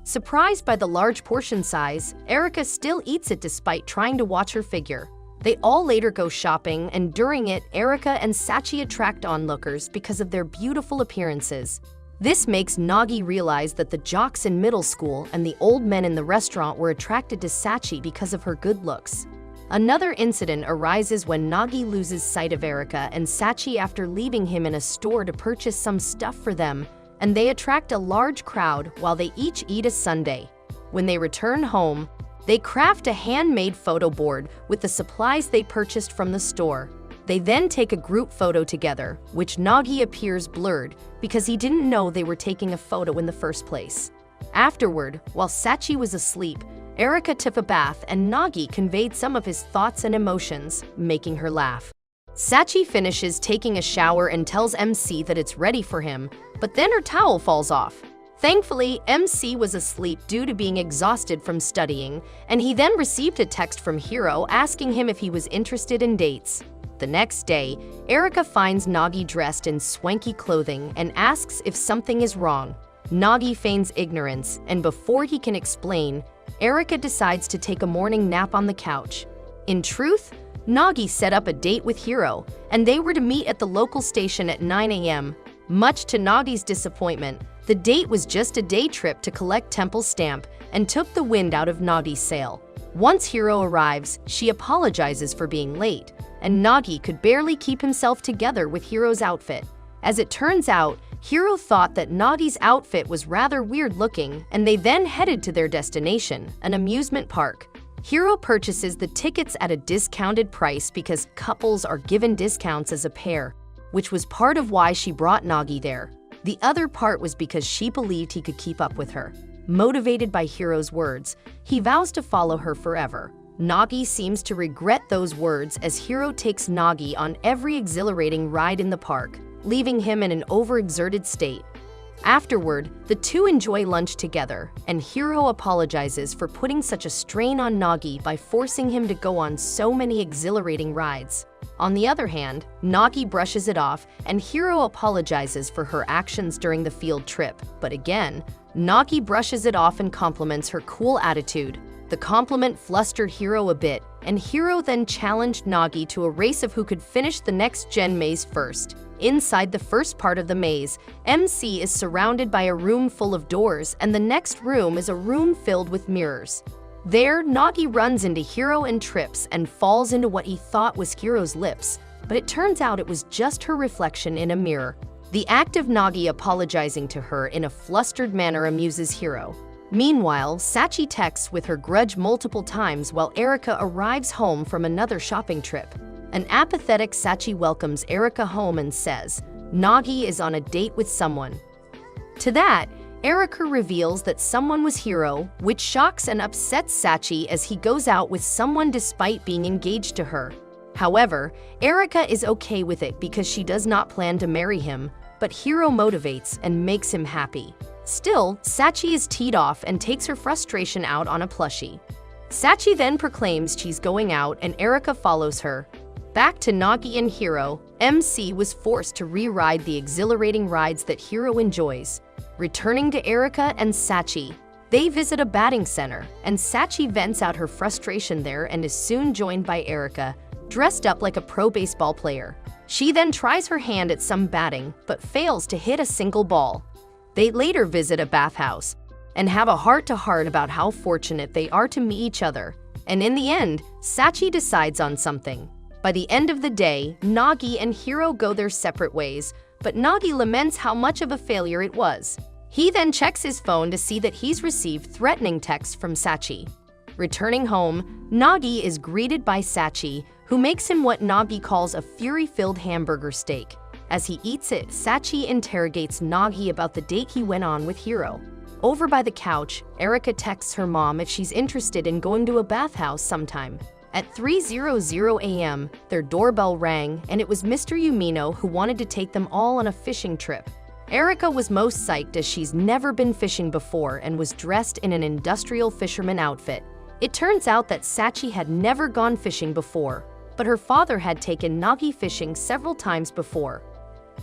Surprised by the large portion size, Erika still eats it despite trying to watch her figure. They all later go shopping, and during it, Erika and Sachi attract onlookers because of their beautiful appearances. This makes Nagi realize that the jocks in middle school and the old men in the restaurant were attracted to Sachi because of her good looks. Another incident arises when Nagi loses sight of Erika and Sachi after leaving him in a store to purchase some stuff for them, and they attract a large crowd while they each eat a sundae. When they return home, they craft a handmade photo board with the supplies they purchased from the store. They then take a group photo together, which Nagi appears blurred because he didn't know they were taking a photo in the first place. Afterward, while Sachi was asleep, Erika took a bath and Nagi conveyed some of his thoughts and emotions, making her laugh. Sachi finishes taking a shower and tells MC that it's ready for him, but then her towel falls off. Thankfully, MC was asleep due to being exhausted from studying, and he then received a text from Hiro asking him if he was interested in dates. The next day, Erika finds Nagi dressed in swanky clothing and asks if something is wrong. Nagi feigns ignorance, and before he can explain, Erika decides to take a morning nap on the couch. In truth, Nagi set up a date with Hiro, and they were to meet at the local station at 9 a.m. Much to Nagi's disappointment, the date was just a day trip to collect Temple's stamp and took the wind out of Nagi's sail. Once Hiro arrives, she apologizes for being late, and Nagi could barely keep himself together with Hiro's outfit. As it turns out, Hiro thought that Nagi's outfit was rather weird-looking, and they then headed to their destination, an amusement park. Hiro purchases the tickets at a discounted price because couples are given discounts as a pair, which was part of why she brought Nagi there. The other part was because she believed he could keep up with her. Motivated by Hiro's words, he vows to follow her forever. Nagi seems to regret those words as Hiro takes Nagi on every exhilarating ride in the park, leaving him in an overexerted state. Afterward, the two enjoy lunch together, and Hiro apologizes for putting such a strain on Nagi by forcing him to go on so many exhilarating rides. On the other hand, Nagi brushes it off, and Hiro apologizes for her actions during the field trip. But again, Nagi brushes it off and compliments her cool attitude. The compliment flustered Hiro a bit, and Hiro then challenged Nagi to a race of who could finish the next-gen maze first. Inside the first part of the maze, MC is surrounded by a room full of doors, and the next room is a room filled with mirrors. There, Nagi runs into Hiro and trips and falls into what he thought was Hiro's lips, but it turns out it was just her reflection in a mirror. The act of Nagi apologizing to her in a flustered manner amuses Hiro. Meanwhile, Sachi texts with her grudge multiple times while Erika arrives home from another shopping trip. An apathetic Sachi welcomes Erika home and says, Nagi is on a date with someone. To that, Erika reveals that someone was Hiro, which shocks and upsets Sachi as he goes out with someone despite being engaged to her. However, Erika is okay with it because she does not plan to marry him, but Hiro motivates and makes him happy. Still, Sachi is teed off and takes her frustration out on a plushie. Sachi then proclaims she's going out and Erika follows her. Back to Nagi and Hiro, MC was forced to re-ride the exhilarating rides that Hiro enjoys. Returning to Erika and Sachi, they visit a batting center, and Sachi vents out her frustration there and is soon joined by Erika, dressed up like a pro baseball player. She then tries her hand at some batting, but fails to hit a single ball. They later visit a bathhouse and have a heart-to-heart about how fortunate they are to meet each other, and in the end, Sachi decides on something. By the end of the day, Nagi and Hiro go their separate ways, but Nagi laments how much of a failure it was. He then checks his phone to see that he's received threatening texts from Sachi. Returning home, Nagi is greeted by Sachi, who makes him what Nagi calls a fury-filled hamburger steak. As he eats it, Sachi interrogates Nagi about the date he went on with Hiro. Over by the couch, Erika texts her mom if she's interested in going to a bathhouse sometime. At 3:00 a.m., their doorbell rang, and it was Mr. Yumino who wanted to take them all on a fishing trip. Erika was most psyched as she's never been fishing before and was dressed in an industrial fisherman outfit. It turns out that Sachi had never gone fishing before, but her father had taken Nagi fishing several times before.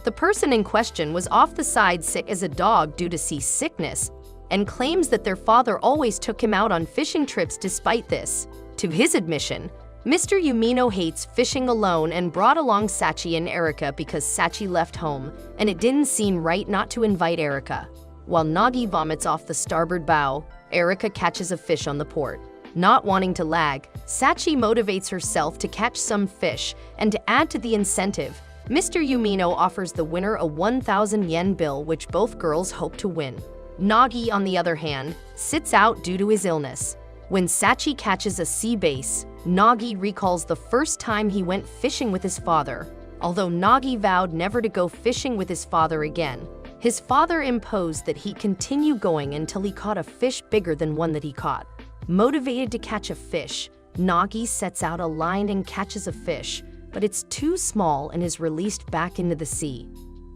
The person in question was off the side sick as a dog due to seasickness and claims that their father always took him out on fishing trips despite this. To his admission, Mr. Yumino hates fishing alone and brought along Sachi and Erika because Sachi left home, and it didn't seem right not to invite Erika. While Nagi vomits off the starboard bow, Erika catches a fish on the port. Not wanting to lag, Sachi motivates herself to catch some fish, and to add to the incentive, Mr. Yumino offers the winner a 1,000 yen bill which both girls hope to win. Nagi, on the other hand, sits out due to his illness. When Sachi catches a sea bass, Nagi recalls the first time he went fishing with his father. Although Nagi vowed never to go fishing with his father again, his father imposed that he continue going until he caught a fish bigger than one that he caught. Motivated to catch a fish, Nagi sets out a line and catches a fish, but it's too small and is released back into the sea.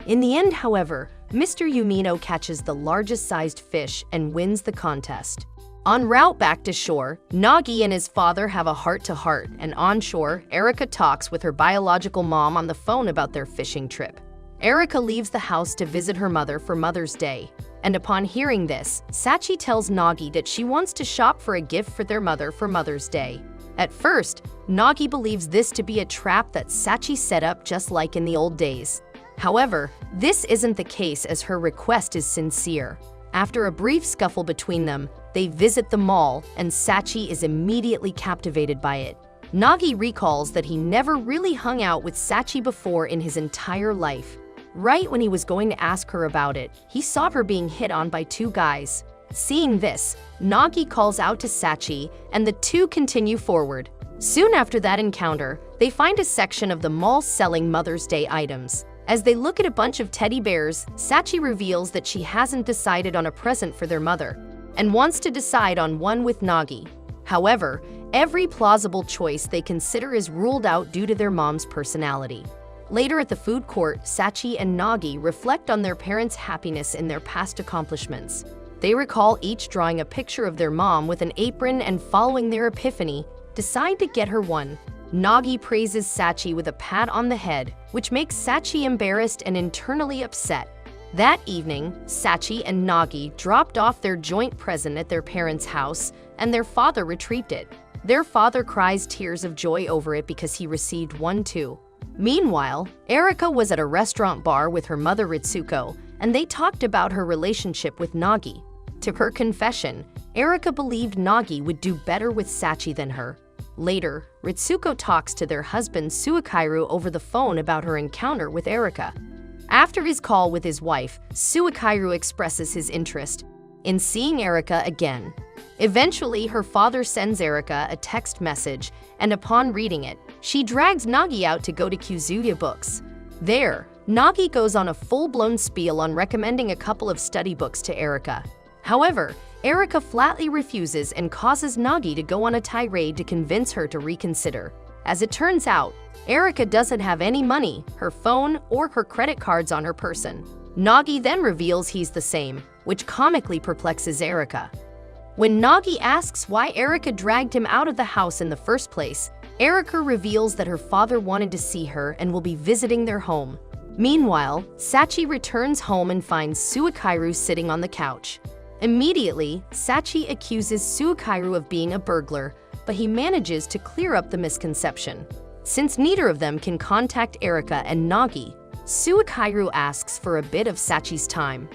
In the end, however, Mr. Yumino catches the largest sized fish and wins the contest. En route back to shore, Nagi and his father have a heart-to-heart, and on shore, Erika talks with her biological mom on the phone about their fishing trip. Erika leaves the house to visit her mother for Mother's Day, and upon hearing this, Sachi tells Nagi that she wants to shop for a gift for their mother for Mother's Day. At first, Nagi believes this to be a trap that Sachi set up just like in the old days. However, this isn't the case as her request is sincere. After a brief scuffle between them, they visit the mall and Sachi is immediately captivated by it. Nagi recalls that he never really hung out with Sachi before in his entire life. Right when he was going to ask her about it, he saw her being hit on by two guys. Seeing this, Nagi calls out to Sachi and the two continue forward. Soon after that encounter, they find a section of the mall selling Mother's Day items. As they look at a bunch of teddy bears, Sachi reveals that she hasn't decided on a present for their mother and wants to decide on one with Nagi. However, every plausible choice they consider is ruled out due to their mom's personality. Later at the food court, Sachi and Nagi reflect on their parents' happiness in their past accomplishments. They recall each drawing a picture of their mom with an apron and following their epiphany, decide to get her one. Nagi praises Sachi with a pat on the head, which makes Sachi embarrassed and internally upset. That evening, Sachi and Nagi dropped off their joint present at their parents' house, and their father retrieved it. Their father cries tears of joy over it because he received one too. Meanwhile, Erika was at a restaurant bar with her mother Ritsuko, and they talked about her relationship with Nagi. To her confession, Erika believed Nagi would do better with Sachi than her. Later, Ritsuko talks to their husband Suikairu over the phone about her encounter with Erika. After his call with his wife, Suikairu expresses his interest in seeing Erika again. Eventually, her father sends Erika a text message, and upon reading it, she drags Nagi out to go to Kyuzuya Books. There, Nagi goes on a full-blown spiel on recommending a couple of study books to Erika. However, Erika flatly refuses and causes Nagi to go on a tirade to convince her to reconsider. As it turns out, Erika doesn't have any money, her phone, or her credit cards on her person. Nagi then reveals he's the same, which comically perplexes Erika. When Nagi asks why Erika dragged him out of the house in the first place, Erika reveals that her father wanted to see her and will be visiting their home. Meanwhile, Sachi returns home and finds Suikairu sitting on the couch. Immediately, Sachi accuses Suikairu of being a burglar, but he manages to clear up the misconception. Since neither of them can contact Erika and Nagi, Suikairu asks for a bit of Sachi's time.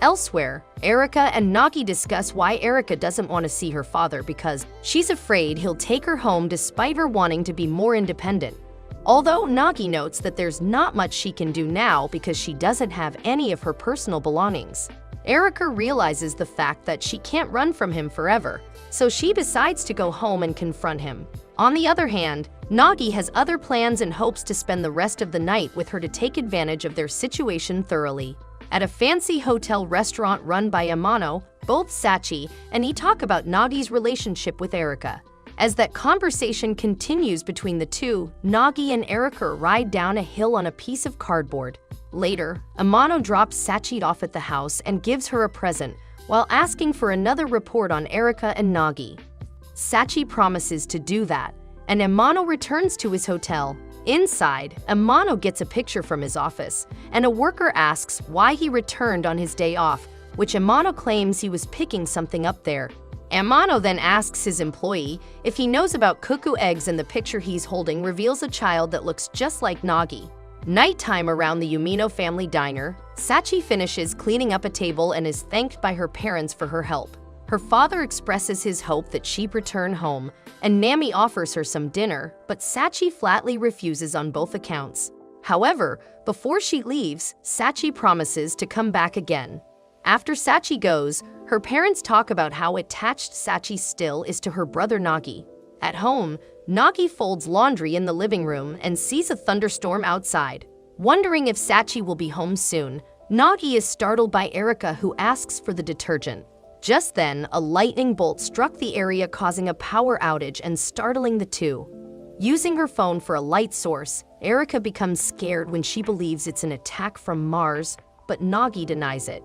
Elsewhere, Erika and Nagi discuss why Erika doesn't want to see her father because she's afraid he'll take her home despite her wanting to be more independent. Although Nagi notes that there's not much she can do now because she doesn't have any of her personal belongings. Erika realizes the fact that she can't run from him forever, so she decides to go home and confront him. On the other hand, Nagi has other plans and hopes to spend the rest of the night with her to take advantage of their situation thoroughly. At a fancy hotel restaurant run by Amano, both Sachi and he talk about Nagi's relationship with Erika. As that conversation continues between the two, Nagi and Erika ride down a hill on a piece of cardboard. Later, Amano drops Sachi off at the house and gives her a present, while asking for another report on Erika and Nagi. Sachi promises to do that, and Amano returns to his hotel. Inside, Amano gets a picture from his office, and a worker asks why he returned on his day off, which Amano claims he was picking something up there. Amano then asks his employee if he knows about cuckoo eggs, and the picture he's holding reveals a child that looks just like Nagi. Nighttime around the Yumino family diner, Sachi finishes cleaning up a table and is thanked by her parents for her help. Her father expresses his hope that she return home, and Nami offers her some dinner, but Sachi flatly refuses on both accounts. However, before she leaves, Sachi promises to come back again. After Sachi goes, her parents talk about how attached Sachi still is to her brother Nagi. At home, Nagi folds laundry in the living room and sees a thunderstorm outside. Wondering if Sachi will be home soon, Nagi is startled by Erika, who asks for the detergent. Just then, a lightning bolt struck the area, causing a power outage and startling the two. Using her phone for a light source, Erika becomes scared when she believes it's an attack from Mars, but Nagi denies it.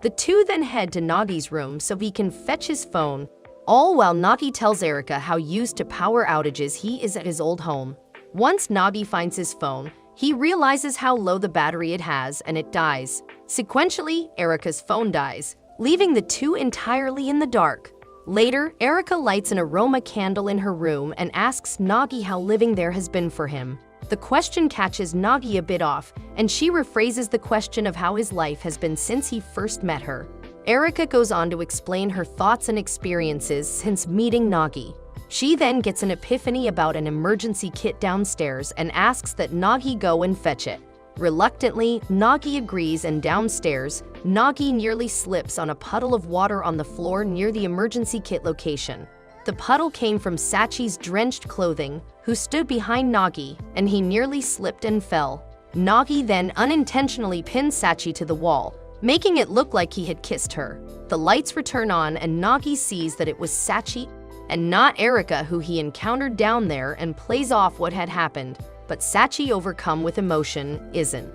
The two then head to Nagi's room so he can fetch his phone, all while Nagi tells Erika how used to power outages he is at his old home. Once Nagi finds his phone, he realizes how low the battery it has, and it dies. Sequentially, Erika's phone dies, leaving the two entirely in the dark. Later, Erika lights an aroma candle in her room and asks Nagi how living there has been for him. The question catches Nagi a bit off, and she rephrases the question of how his life has been since he first met her. Erika goes on to explain her thoughts and experiences since meeting Nagi. She then gets an epiphany about an emergency kit downstairs and asks that Nagi go and fetch it. Reluctantly, Nagi agrees, and downstairs, Nagi nearly slips on a puddle of water on the floor near the emergency kit location. The puddle came from Sachi's drenched clothing, who stood behind Nagi, and he nearly slipped and fell. Nagi then unintentionally pins Sachi to the wall, making it look like he had kissed her. The lights return on, and Nagi sees that it was Sachi and not Erika who he encountered down there, and plays off what had happened. But Sachi, overcome with emotion, isn't.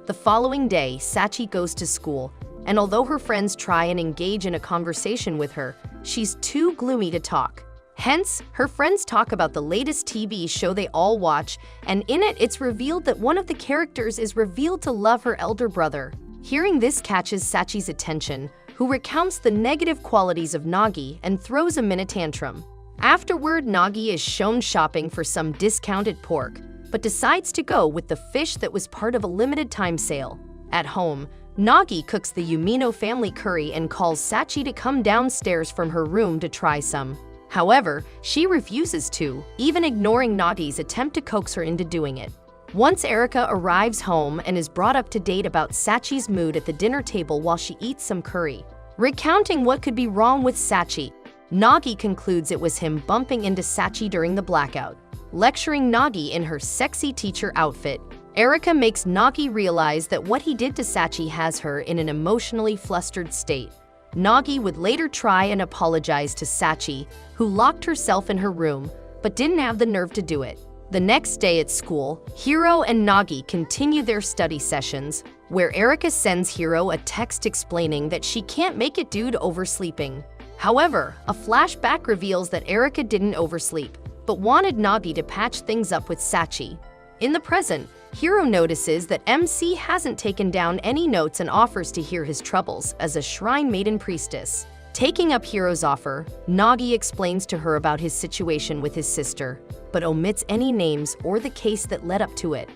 The following day, Sachi goes to school, and although her friends try and engage in a conversation with her, she's too gloomy to talk. Hence, her friends talk about the latest TV show they all watch, and in it, it's revealed that one of the characters is revealed to love her elder brother. Hearing this catches Sachi's attention, who recounts the negative qualities of Nagi and throws a mini tantrum. Afterward, Nagi is shown shopping for some discounted pork, but decides to go with the fish that was part of a limited time sale. At home, Nagi cooks the Yumino family curry and calls Sachi to come downstairs from her room to try some. However, she refuses to, even ignoring Nagi's attempt to coax her into doing it. Once Erika arrives home and is brought up to date about Sachi's mood at the dinner table while she eats some curry. Recounting what could be wrong with Sachi, Nagi concludes it was him bumping into Sachi during the blackout. Lecturing Nagi in her sexy teacher outfit, Erika makes Nagi realize that what he did to Sachi has her in an emotionally flustered state. Nagi would later try and apologize to Sachi, who locked herself in her room, but didn't have the nerve to do it. The next day at school, Hiro and Nagi continue their study sessions, where Erika sends Hiro a text explaining that she can't make it due to oversleeping. However, a flashback reveals that Erika didn't oversleep, but wanted Nagi to patch things up with Sachi. In the present, Hiro notices that MC hasn't taken down any notes and offers to hear his troubles as a shrine maiden priestess. Taking up Hiro's offer, Nagi explains to her about his situation with his sister, but omits any names or the case that led up to it.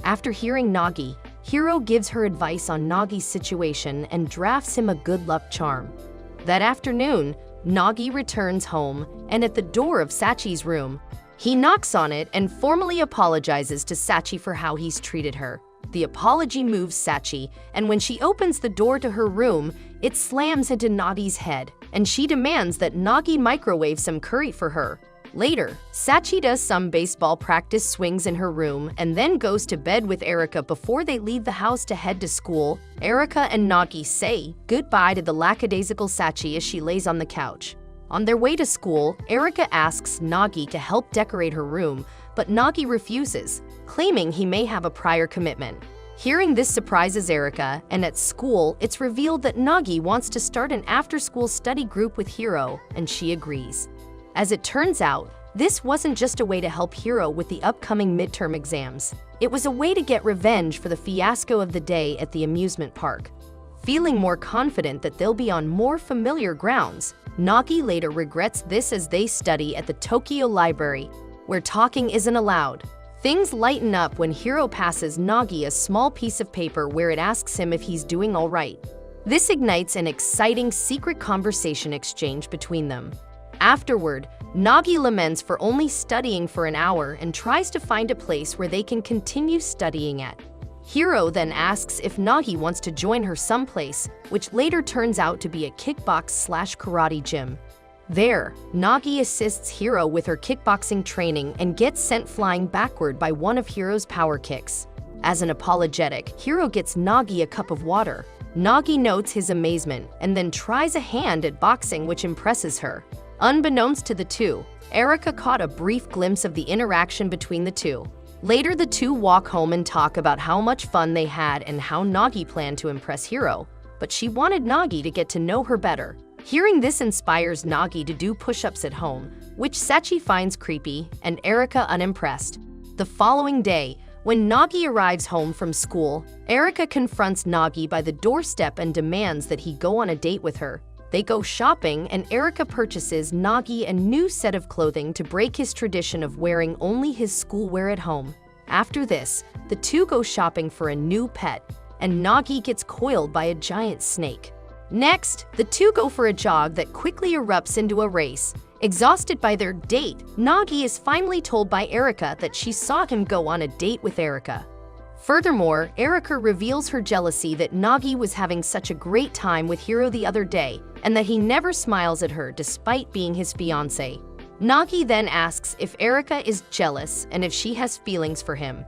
After hearing Nagi, Hiro gives her advice on Nagi's situation and drafts him a good luck charm. That afternoon, Nagi returns home, and at the door of Sachi's room, he knocks on it and formally apologizes to Sachi for how he's treated her. The apology moves Sachi, and when she opens the door to her room, it slams into Nagi's head, and she demands that Nagi microwave some curry for her. Later, Sachi does some baseball practice swings in her room and then goes to bed with Erika before they leave the house to head to school. Erika and Nagi say goodbye to the lackadaisical Sachi as she lays on the couch. On their way to school, Erika asks Nagi to help decorate her room, but Nagi refuses, claiming he may have a prior commitment. Hearing this surprises Erika, and at school, it's revealed that Nagi wants to start an after-school study group with Hiro, and she agrees. As it turns out, This wasn't just a way to help Hiro with the upcoming midterm exams. It was a way to get revenge for the fiasco of the day at the amusement park. Feeling more confident that they'll be on more familiar grounds, Nagi later regrets this as they study at the Tokyo Library, where talking isn't allowed. Things lighten up when Hiro passes Nagi a small piece of paper where it asks him if he's doing all right. This ignites an exciting secret conversation exchange between them. Afterward, Nagi laments for only studying for an hour and tries to find a place where they can continue studying at. Hiro then asks if Nagi wants to join her someplace, which later turns out to be a kickbox/karate gym. There, Nagi assists Hiro with her kickboxing training and gets sent flying backward by one of Hiro's power kicks. As an apologetic, Hiro gets Nagi a cup of water. Nagi notes his amazement and then tries a hand at boxing, which impresses her. Unbeknownst to the two, Erika caught a brief glimpse of the interaction between the two. Later, the two walk home and talk about how much fun they had and how Nagi planned to impress Hiro, but she wanted Nagi to get to know her better. Hearing this inspires Nagi to do push-ups at home, which Sachi finds creepy and Erika unimpressed. The following day, when Nagi arrives home from school, Erika confronts Nagi by the doorstep and demands that he go on a date with her. They go shopping and Erika purchases Nagi a new set of clothing to break his tradition of wearing only his schoolwear at home. After this, the two go shopping for a new pet, and Nagi gets coiled by a giant snake. Next, the two go for a jog that quickly erupts into a race. Exhausted by their date, Nagi is finally told by Erika that she saw him go on a date with Erika. Furthermore, Erika reveals her jealousy that Nagi was having such a great time with Hiro the other day and that he never smiles at her despite being his fiancé. Nagi then asks if Erika is jealous and if she has feelings for him.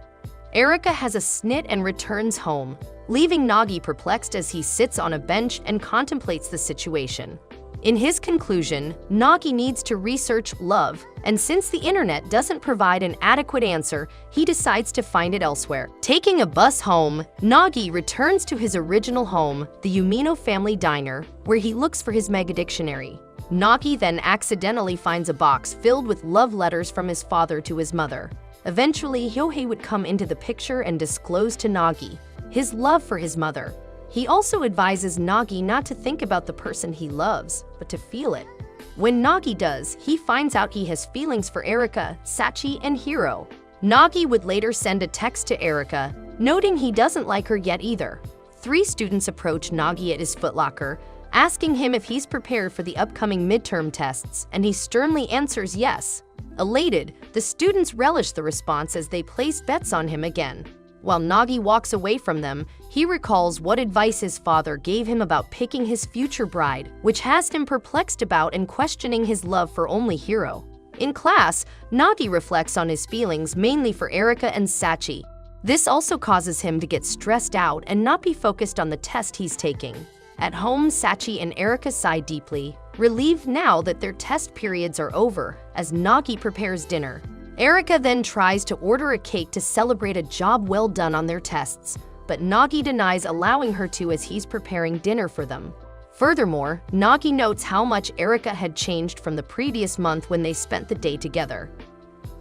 Erika has a snit and returns home, leaving Nagi perplexed as he sits on a bench and contemplates the situation. In his conclusion, Nagi needs to research love, and since the internet doesn't provide an adequate answer, he decides to find it elsewhere. Taking a bus home, Nagi returns to his original home, the Umino family diner, where he looks for his mega dictionary. Nagi then accidentally finds a box filled with love letters from his father to his mother. Eventually, Hyohei would come into the picture and disclose to Nagi his love for his mother. He also advises Nagi not to think about the person he loves, but to feel it. When Nagi does, he finds out he has feelings for Erika, Sachi, and Hiro. Nagi would later send a text to Erika, noting he doesn't like her yet either. 3 students approach Nagi at his footlocker, asking him if he's prepared for the upcoming midterm tests, and he sternly answers yes. Elated, the students relish the response as they place bets on him again. While Nagi walks away from them, he recalls what advice his father gave him about picking his future bride, which has him perplexed about and questioning his love for only Hiro. In class, Nagi reflects on his feelings mainly for Erika and Sachi. This also causes him to get stressed out and not be focused on the test he's taking. At home, Sachi and Erika sigh deeply, relieved now that their test periods are over, as Nagi prepares dinner. Erika then tries to order a cake to celebrate a job well done on their tests, but Nagi denies allowing her to as he's preparing dinner for them. Furthermore, Nagi notes how much Erika had changed from the previous month when they spent the day together.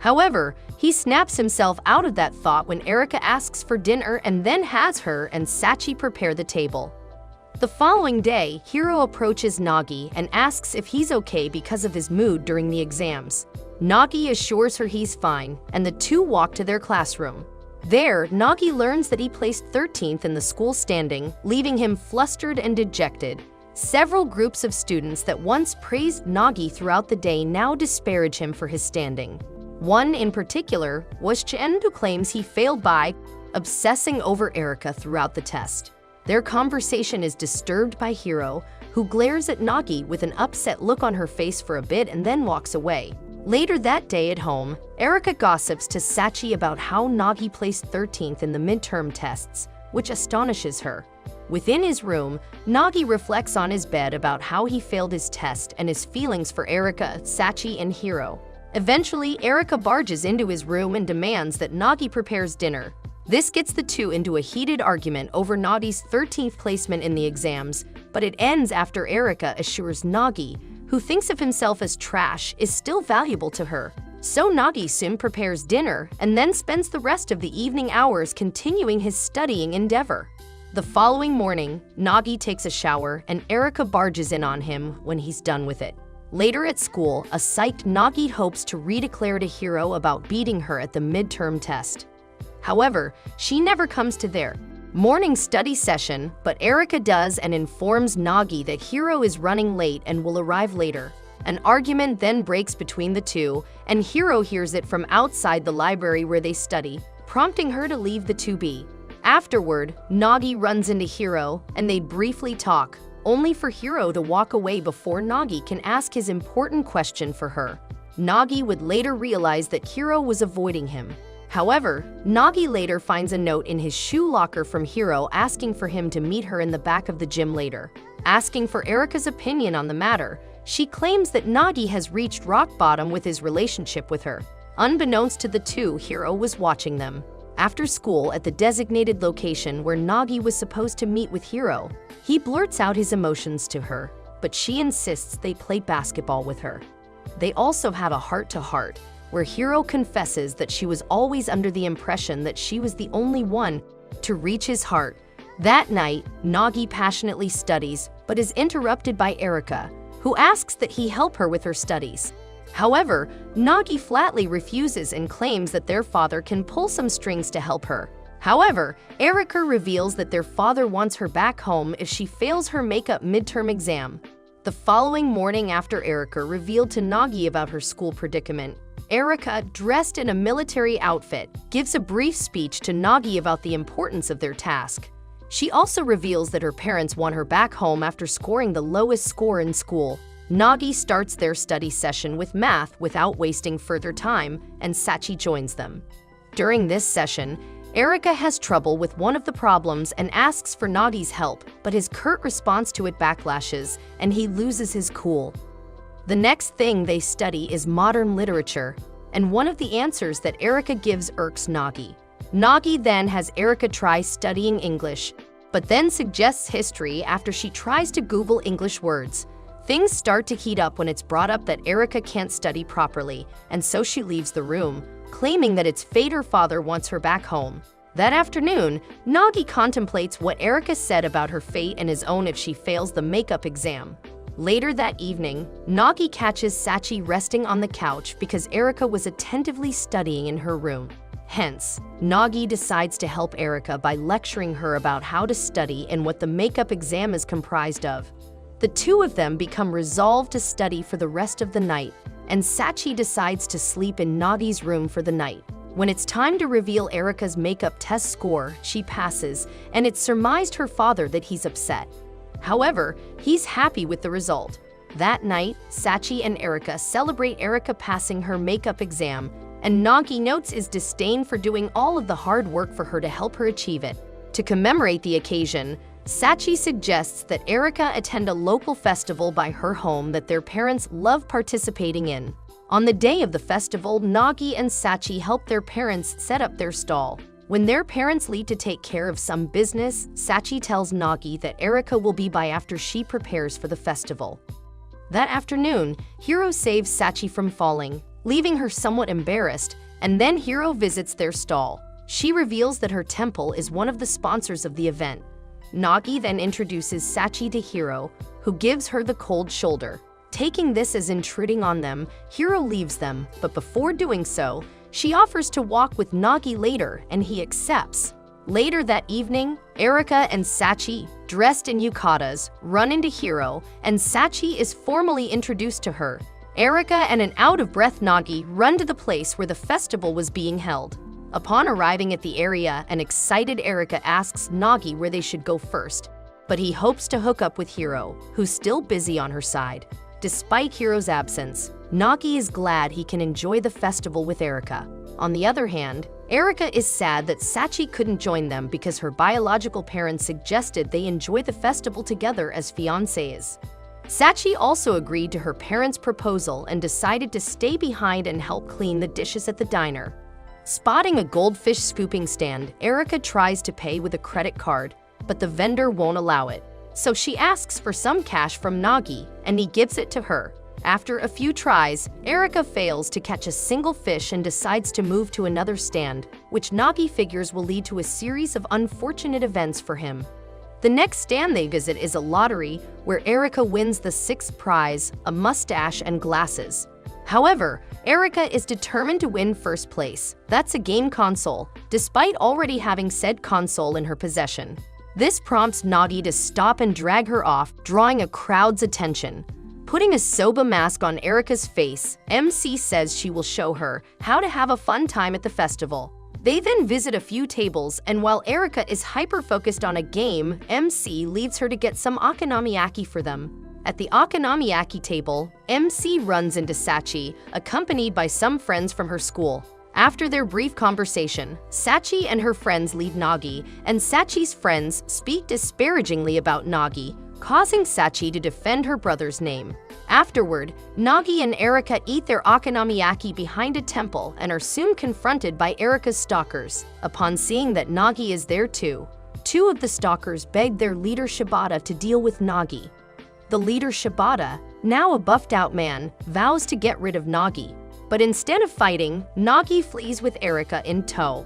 However, he snaps himself out of that thought when Erika asks for dinner and then has her and Sachi prepare the table. The following day, Hiro approaches Nagi and asks if he's okay because of his mood during the exams. Nagi assures her he's fine, and the two walk to their classroom. There, Nagi learns that he placed 13th in the school standing, leaving him flustered and dejected. Several groups of students that once praised Nagi throughout the day now disparage him for his standing. One in particular was Chen, who claims he failed by obsessing over Erika throughout the test. Their conversation is disturbed by Hiro, who glares at Nagi with an upset look on her face for a bit and then walks away. Later that day at home, Erika gossips to Sachi about how Nagi placed 13th in the midterm tests, which astonishes her. Within his room, Nagi reflects on his bed about how he failed his test and his feelings for Erika, Sachi, and Hiro. Eventually, Erika barges into his room and demands that Nagi prepares dinner. This gets the two into a heated argument over Nagi's 13th placement in the exams, but it ends after Erika assures Nagi, who thinks of himself as trash, is still valuable to her. So Nagi soon prepares dinner and then spends the rest of the evening hours continuing his studying endeavor. The following morning, Nagi takes a shower and Erika barges in on him when he's done with it. Later at school, a psyched Nagi hopes to redeclare to Hiro about beating her at the midterm test. However, she never comes to their morning study session, but Erika does and informs Nagi that Hiro is running late and will arrive later. An argument then breaks between the two, and Hiro hears it from outside the library where they study, prompting her to leave the 2B. Afterward, Nagi runs into Hiro, and they briefly talk, only for Hiro to walk away before Nagi can ask his important question for her. Nagi would later realize that Hiro was avoiding him. However, Nagi later finds a note in his shoe locker from Hiro asking for him to meet her in the back of the gym later. Asking for Erika's opinion on the matter, she claims that Nagi has reached rock bottom with his relationship with her. Unbeknownst to the two, Hiro was watching them. After school, at the designated location where Nagi was supposed to meet with Hiro, he blurts out his emotions to her, but she insists they play basketball with her. They also have a heart-to-heart, where Hiro confesses that she was always under the impression that she was the only one to reach his heart. That night, Nagi passionately studies, but is interrupted by Erika, who asks that he help her with her studies. However, Nagi flatly refuses and claims that their father can pull some strings to help her. However, Erika reveals that their father wants her back home if she fails her makeup midterm exam. The following morning, after Erika revealed to Nagi about her school predicament, Erika, dressed in a military outfit, gives a brief speech to Nagi about the importance of their task. She also reveals that her parents want her back home after scoring the lowest score in school. Nagi starts their study session with math without wasting further time, and Sachi joins them. During this session, Erika has trouble with one of the problems and asks for Nagi's help, but his curt response to it backlashes, and he loses his cool. The next thing they study is modern literature, and one of the answers that Erika gives irks Nagi. Nagi then has Erika try studying English, but then suggests history after she tries to Google English words. Things start to heat up when it's brought up that Erika can't study properly, and so she leaves the room, claiming that it's fate her father wants her back home. That afternoon, Nagi contemplates what Erika said about her fate and his own if she fails the makeup exam. Later that evening, Nagi catches Sachi resting on the couch because Erika was attentively studying in her room. Hence, Nagi decides to help Erika by lecturing her about how to study and what the makeup exam is comprised of. The two of them become resolved to study for the rest of the night, and Sachi decides to sleep in Nagi's room for the night. When it's time to reveal Erika's makeup test score, she passes, and it's surmised her father that he's upset. However, he's happy with the result. That night, Sachi and Erika celebrate Erika passing her makeup exam, and Nagi notes his disdain for doing all of the hard work for her to help her achieve it. To commemorate the occasion, Sachi suggests that Erika attend a local festival by her home that their parents love participating in. On the day of the festival, Nagi and Sachi help their parents set up their stall. When their parents leave to take care of some business, Sachi tells Nagi that Erika will be by after she prepares for the festival. That afternoon, Hiro saves Sachi from falling, leaving her somewhat embarrassed, and then Hiro visits their stall. She reveals that her temple is one of the sponsors of the event. Nagi then introduces Sachi to Hiro, who gives her the cold shoulder. Taking this as intruding on them, Hiro leaves them, but before doing so, she offers to walk with Nagi later, and he accepts. Later that evening, Erika and Sachi, dressed in yukatas, run into Hiro, and Sachi is formally introduced to her. Erika and an out-of-breath Nagi run to the place where the festival was being held. Upon arriving at the area, an excited Erika asks Nagi where they should go first, but he hopes to hook up with Hiro, who's still busy on her side. Despite Hiro's absence, Nagi is glad he can enjoy the festival with Erika. On the other hand, Erika is sad that Sachi couldn't join them because her biological parents suggested they enjoy the festival together as fiancés. Sachi also agreed to her parents' proposal and decided to stay behind and help clean the dishes at the diner. Spotting a goldfish scooping stand, Erika tries to pay with a credit card, but the vendor won't allow it. So she asks for some cash from Nagi, and he gives it to her. After a few tries, Erika fails to catch a single fish and decides to move to another stand, which Nagi figures will lead to a series of unfortunate events for him. The next stand they visit is a lottery where Erika wins the sixth prize, a mustache and glasses. However, Erika is determined to win first place. That's a game console, despite already having said console in her possession. This prompts Nagi to stop and drag her off, drawing a crowd's attention. Putting a soba mask on Erika's face, MC says she will show her how to have a fun time at the festival. They then visit a few tables, and while Erika is hyper-focused on a game, MC leads her to get some okonomiyaki for them. At the okonomiyaki table, MC runs into Sachi, accompanied by some friends from her school. After their brief conversation, Sachi and her friends leave Nagi, and Sachi's friends speak disparagingly about Nagi, causing Sachi to defend her brother's name. Afterward, Nagi and Erika eat their okonomiyaki behind a temple and are soon confronted by Erika's stalkers. Upon seeing that Nagi is there too, two of the stalkers beg their leader Shibata to deal with Nagi. The leader Shibata, now a buffed-out man, vows to get rid of Nagi. But instead of fighting, Nagi flees with Erika in tow.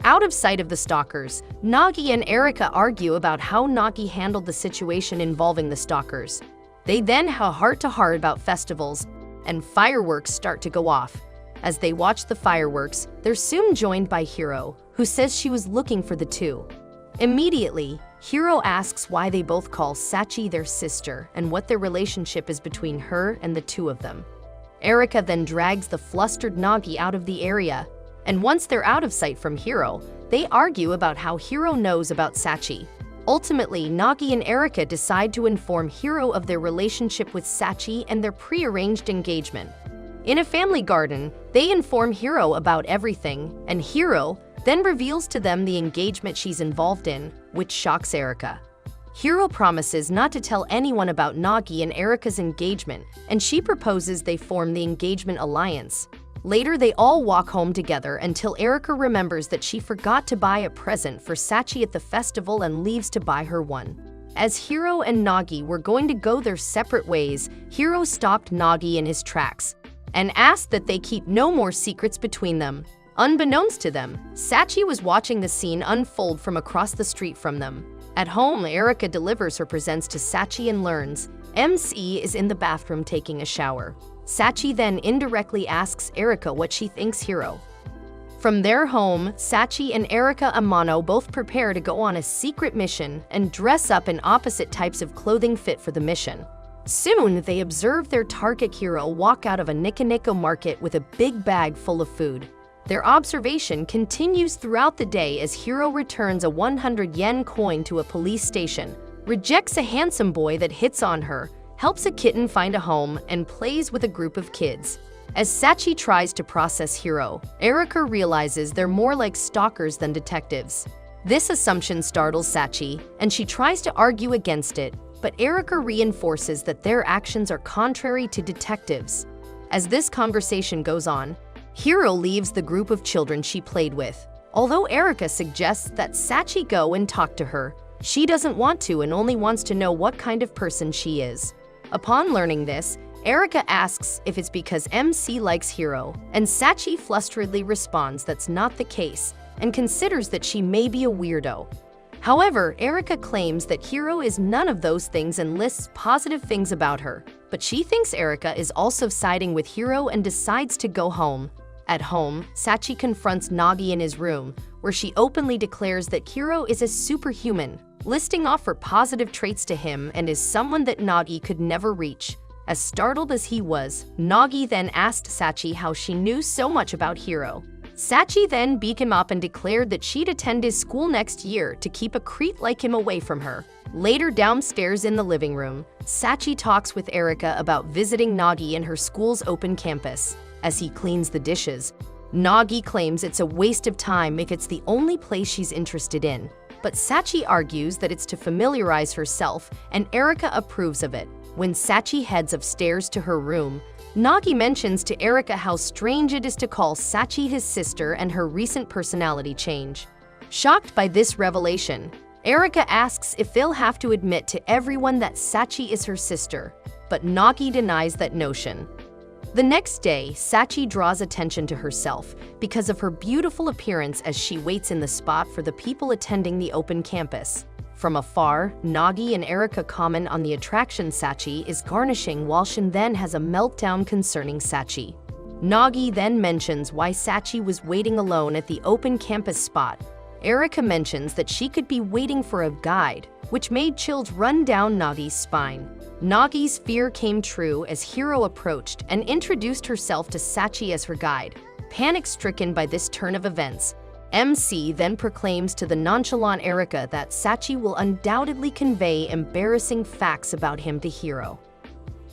Out of sight of the stalkers, Nagi and Erika argue about how Nagi handled the situation involving the stalkers. They then have a heart-to-heart about festivals, and fireworks start to go off. As they watch the fireworks, they're soon joined by Hiro, who says she was looking for the two. Immediately, Hiro asks why they both call Sachi their sister and what their relationship is between her and the two of them. Erika then drags the flustered Nagi out of the area, and once they're out of sight from Hiro, they argue about how Hiro knows about Sachi. Ultimately, Nagi and Erika decide to inform Hiro of their relationship with Sachi and their prearranged engagement. In a family garden, they inform Hiro about everything, and Hiro then reveals to them the engagement she's involved in, which shocks Erika. Hiro promises not to tell anyone about Nagi and Erika's engagement, and she proposes they form the engagement alliance. Later, they all walk home together until Erika remembers that she forgot to buy a present for Sachi at the festival and leaves to buy her one. As Hiro and Nagi were going to go their separate ways, Hiro stopped Nagi in his tracks and asked that they keep no more secrets between them. Unbeknownst to them, Sachi was watching the scene unfold from across the street from them. At home, Erika delivers her presents to Sachi and learns MC is in the bathroom taking a shower. Sachi then indirectly asks Erika what she thinks Hiro. From their home, Sachi and Erika Amano both prepare to go on a secret mission and dress up in opposite types of clothing fit for the mission. Soon, they observe their target Hiro walk out of a Nikoniko market with a big bag full of food. Their observation continues throughout the day as Hiro returns a 100 yen coin to a police station, rejects a handsome boy that hits on her, helps a kitten find a home, and plays with a group of kids. As Sachi tries to process Hiro, Erika realizes they're more like stalkers than detectives. This assumption startles Sachi, and she tries to argue against it, but Erika reinforces that their actions are contrary to detectives. As this conversation goes on, Hiro leaves the group of children she played with. Although Erika suggests that Sachi go and talk to her, she doesn't want to and only wants to know what kind of person she is. Upon learning this, Erika asks if it's because MC likes Hiro, and Sachi flusteredly responds that's not the case and considers that she may be a weirdo. However, Erika claims that Hiro is none of those things and lists positive things about her, but she thinks Erika is also siding with Hiro and decides to go home. At home, Sachi confronts Nagi in his room, where she openly declares that Hiro is a superhuman, listing off her positive traits to him and is someone that Nagi could never reach. As startled as he was, Nagi then asked Sachi how she knew so much about Hiro. Sachi then beat him up and declared that she'd attend his school next year to keep a creep like him away from her. Later, downstairs in the living room, Sachi talks with Erika about visiting Nagi in her school's open campus. As he cleans the dishes, Nagi claims it's a waste of time if it's the only place she's interested in. But Sachi argues that it's to familiarize herself, and Erika approves of it. When Sachi heads upstairs to her room, Nagi mentions to Erika how strange it is to call Sachi his sister and her recent personality change. Shocked by this revelation, Erika asks if they'll have to admit to everyone that Sachi is her sister. but Nagi denies that notion. The next day, Sachi draws attention to herself because of her beautiful appearance as she waits in the spot for the people attending the open campus. From afar, Nagi and Erika comment on the attraction Sachi is garnishing while Shin then has a meltdown concerning Sachi. Nagi then mentions why Sachi was waiting alone at the open campus spot. Erika mentions that she could be waiting for a guide, which made chills run down Nagi's spine. Nagi's fear came true as Hiro approached and introduced herself to Sachi as her guide. Panic-stricken by this turn of events, MC then proclaims to the nonchalant Erika that Sachi will undoubtedly convey embarrassing facts about him to Hiro.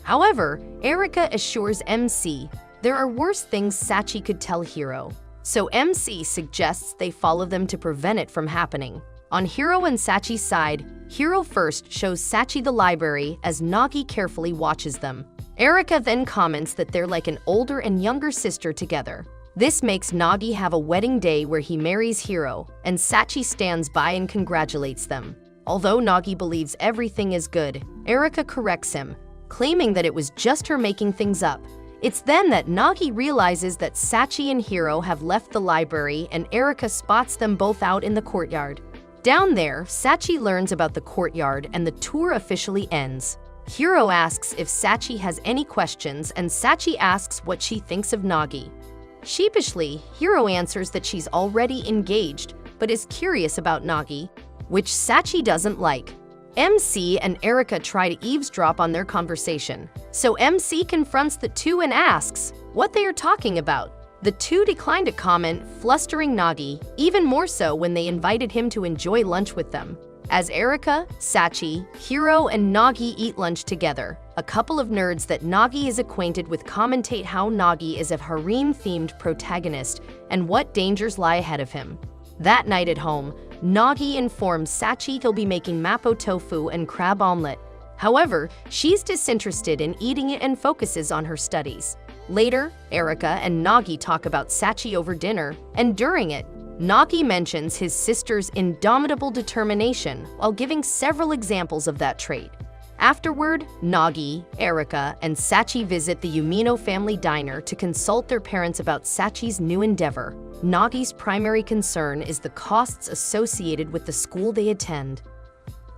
However, Erika assures MC there are worse things Sachi could tell Hiro, so MC suggests they follow them to prevent it from happening. On Hiro and Sachi's side, Hiro first shows Sachi the library as Nagi carefully watches them. Erika then comments that they're like an older and younger sister together. This makes Nagi have a wedding day where he marries Hiro, and Sachi stands by and congratulates them. Although Nagi believes everything is good, Erika corrects him, claiming that it was just her making things up. It's then that Nagi realizes that Sachi and Hiro have left the library and Erika spots them both out in the courtyard. Down there, Sachi learns about the courtyard and the tour officially ends. Hiro asks if Sachi has any questions and Sachi asks what she thinks of Nagi. Sheepishly, Hiro answers that she's already engaged but is curious about Nagi, which Sachi doesn't like. MC and Erika try to eavesdrop on their conversation, so MC confronts the two and asks what they are talking about. The two decline to comment, flustering Nagi, even more so when they invited him to enjoy lunch with them. As Erika, Sachi, Hiro, and Nagi eat lunch together, a couple of nerds that Nagi is acquainted with commentate how Nagi is a harem-themed protagonist and what dangers lie ahead of him. That night at home, Nagi informs Sachi he'll be making mapo tofu and crab omelet. However, she's disinterested in eating it and focuses on her studies. Later, Erika and Nagi talk about Sachi over dinner, and during it, Nagi mentions his sister's indomitable determination while giving several examples of that trait. Afterward, Nagi, Erika, and Sachi visit the Umino family diner to consult their parents about Sachi's new endeavor. Nagi's primary concern is the costs associated with the school they attend.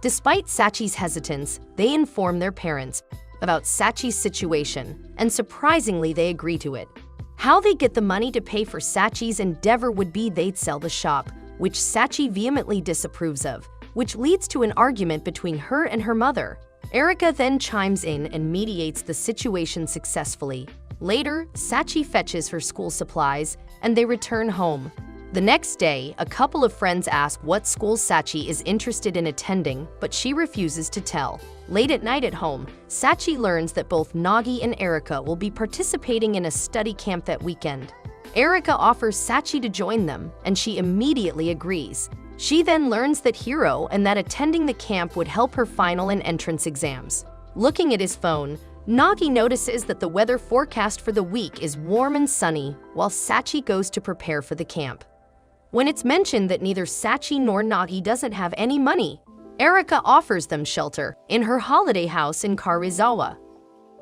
Despite Sachi's hesitance, they inform their parents about Sachi's situation, and surprisingly they agree to it. How they get the money to pay for Sachi's endeavor would be they'd sell the shop, which Sachi vehemently disapproves of, which leads to an argument between her and her mother. Erika then chimes in and mediates the situation successfully. Later, Sachi fetches her school supplies, and they return home. The next day, a couple of friends ask what school Sachi is interested in attending, but she refuses to tell. Late at night at home, Sachi learns that both Nagi and Erika will be participating in a study camp that weekend. Erika offers Sachi to join them, and she immediately agrees. She then learns that Hiro and that attending the camp would help her final and entrance exams. Looking at his phone, Nagi notices that the weather forecast for the week is warm and sunny, while Sachi goes to prepare for the camp. When it's mentioned that neither Sachi nor Nagi doesn't have any money, Erika offers them shelter in her holiday house in Karuizawa.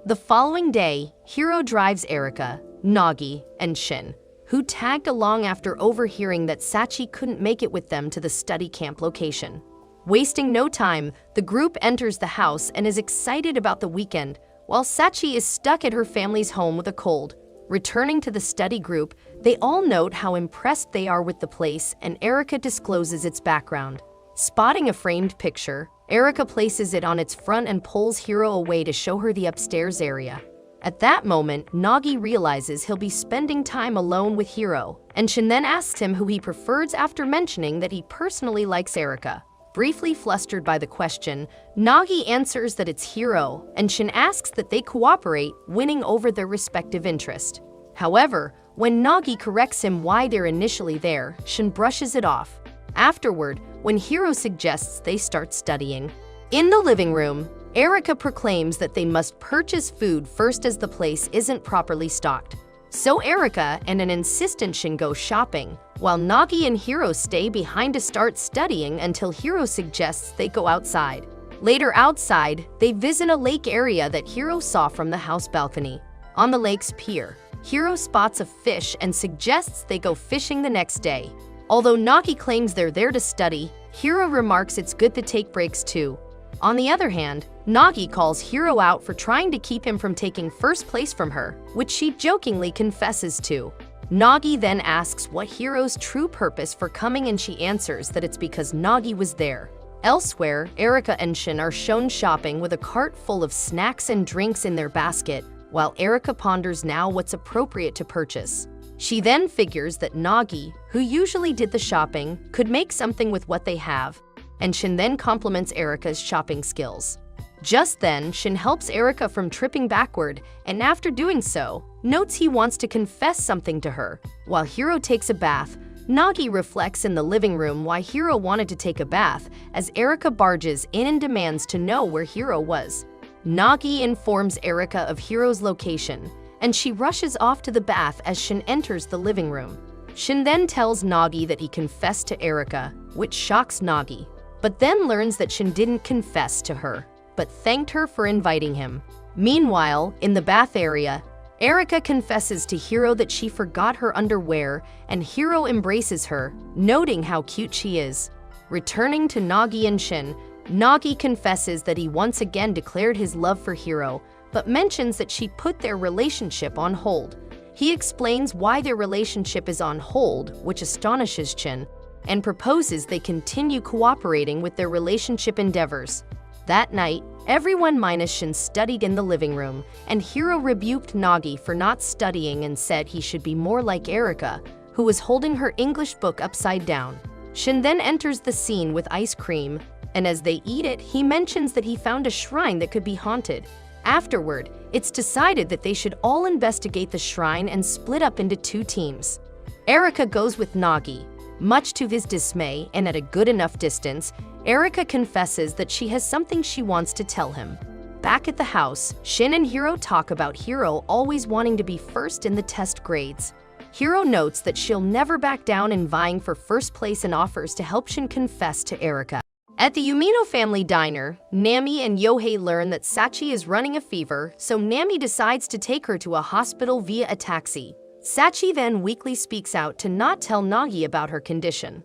The following day, Hiro drives Erika, Nagi, and Shin, who tagged along after overhearing that Sachi couldn't make it with them to the study camp location. Wasting no time, the group enters the house and is excited about the weekend, while Sachi is stuck at her family's home with a cold. Returning to the study group, they all note how impressed they are with the place, and Erika discloses its background. Spotting a framed picture, Erika places it on its front and pulls Hiro away to show her the upstairs area. At that moment, Nagi realizes he'll be spending time alone with Hiro, and Shin then asks him who he prefers after mentioning that he personally likes Erika. Briefly flustered by the question, Nagi answers that it's Hiro, and Shin asks that they cooperate, winning over their respective interest. However, when Nagi corrects him why they're initially there, Shin brushes it off. Afterward, when Hiro suggests they start studying. In the living room, Erika proclaims that they must purchase food first as the place isn't properly stocked. So Erika and an insistent Shin go shopping, while Nagi and Hiro stay behind to start studying until Hiro suggests they go outside. Later outside, they visit a lake area that Hiro saw from the house balcony. On the lake's pier, Hiro spots a fish and suggests they go fishing the next day. Although Nagi claims they're there to study, Hiro remarks it's good to take breaks too. On the other hand, Nagi calls Hiro out for trying to keep him from taking first place from her, which she jokingly confesses to. Nagi then asks what Hiro's true purpose for coming, and she answers that it's because Nagi was there. Elsewhere, Erika and Shin are shown shopping with a cart full of snacks and drinks in their basket, while Erika ponders now what's appropriate to purchase. She then figures that Nagi, who usually did the shopping, could make something with what they have, and Shin then compliments Erika's shopping skills. Just then, Shin helps Erika from tripping backward, and after doing so, notes he wants to confess something to her. While Hiro takes a bath, Nagi reflects in the living room why Hiro wanted to take a bath, as Erika barges in and demands to know where Hiro was. Nagi informs Erika of Hiro's location, and she rushes off to the bath as Shin enters the living room. Shin then tells Nagi that he confessed to Erika, which shocks Nagi, but then learns that Shin didn't confess to her, but thanked her for inviting him. Meanwhile, in the bath area, Erika confesses to Hiro that she forgot her underwear, and Hiro embraces her, noting how cute she is. Returning to Nagi and Shin, Nagi confesses that he once again declared his love for Hiro, but mentions that she put their relationship on hold. He explains why their relationship is on hold, which astonishes Shin, and proposes they continue cooperating with their relationship endeavors. That night, everyone minus Shin studied in the living room, and Hiro rebuked Nagi for not studying and said he should be more like Erika, who was holding her English book upside down. Shin then enters the scene with ice cream, and as they eat it, he mentions that he found a shrine that could be haunted. Afterward, it's decided that they should all investigate the shrine and split up into two teams. Erika goes with Nagi. Much to his dismay, and at a good enough distance, Erika confesses that she has something she wants to tell him. Back at the house, Shin and Hiro talk about Hiro always wanting to be first in the test grades. Hiro notes that she'll never back down in vying for first place and offers to help Shin confess to Erika. At the Umino family diner, Nami and Yohei learn that Sachi is running a fever, so Nami decides to take her to a hospital via a taxi. Sachi then weakly speaks out to not tell Nagi about her condition.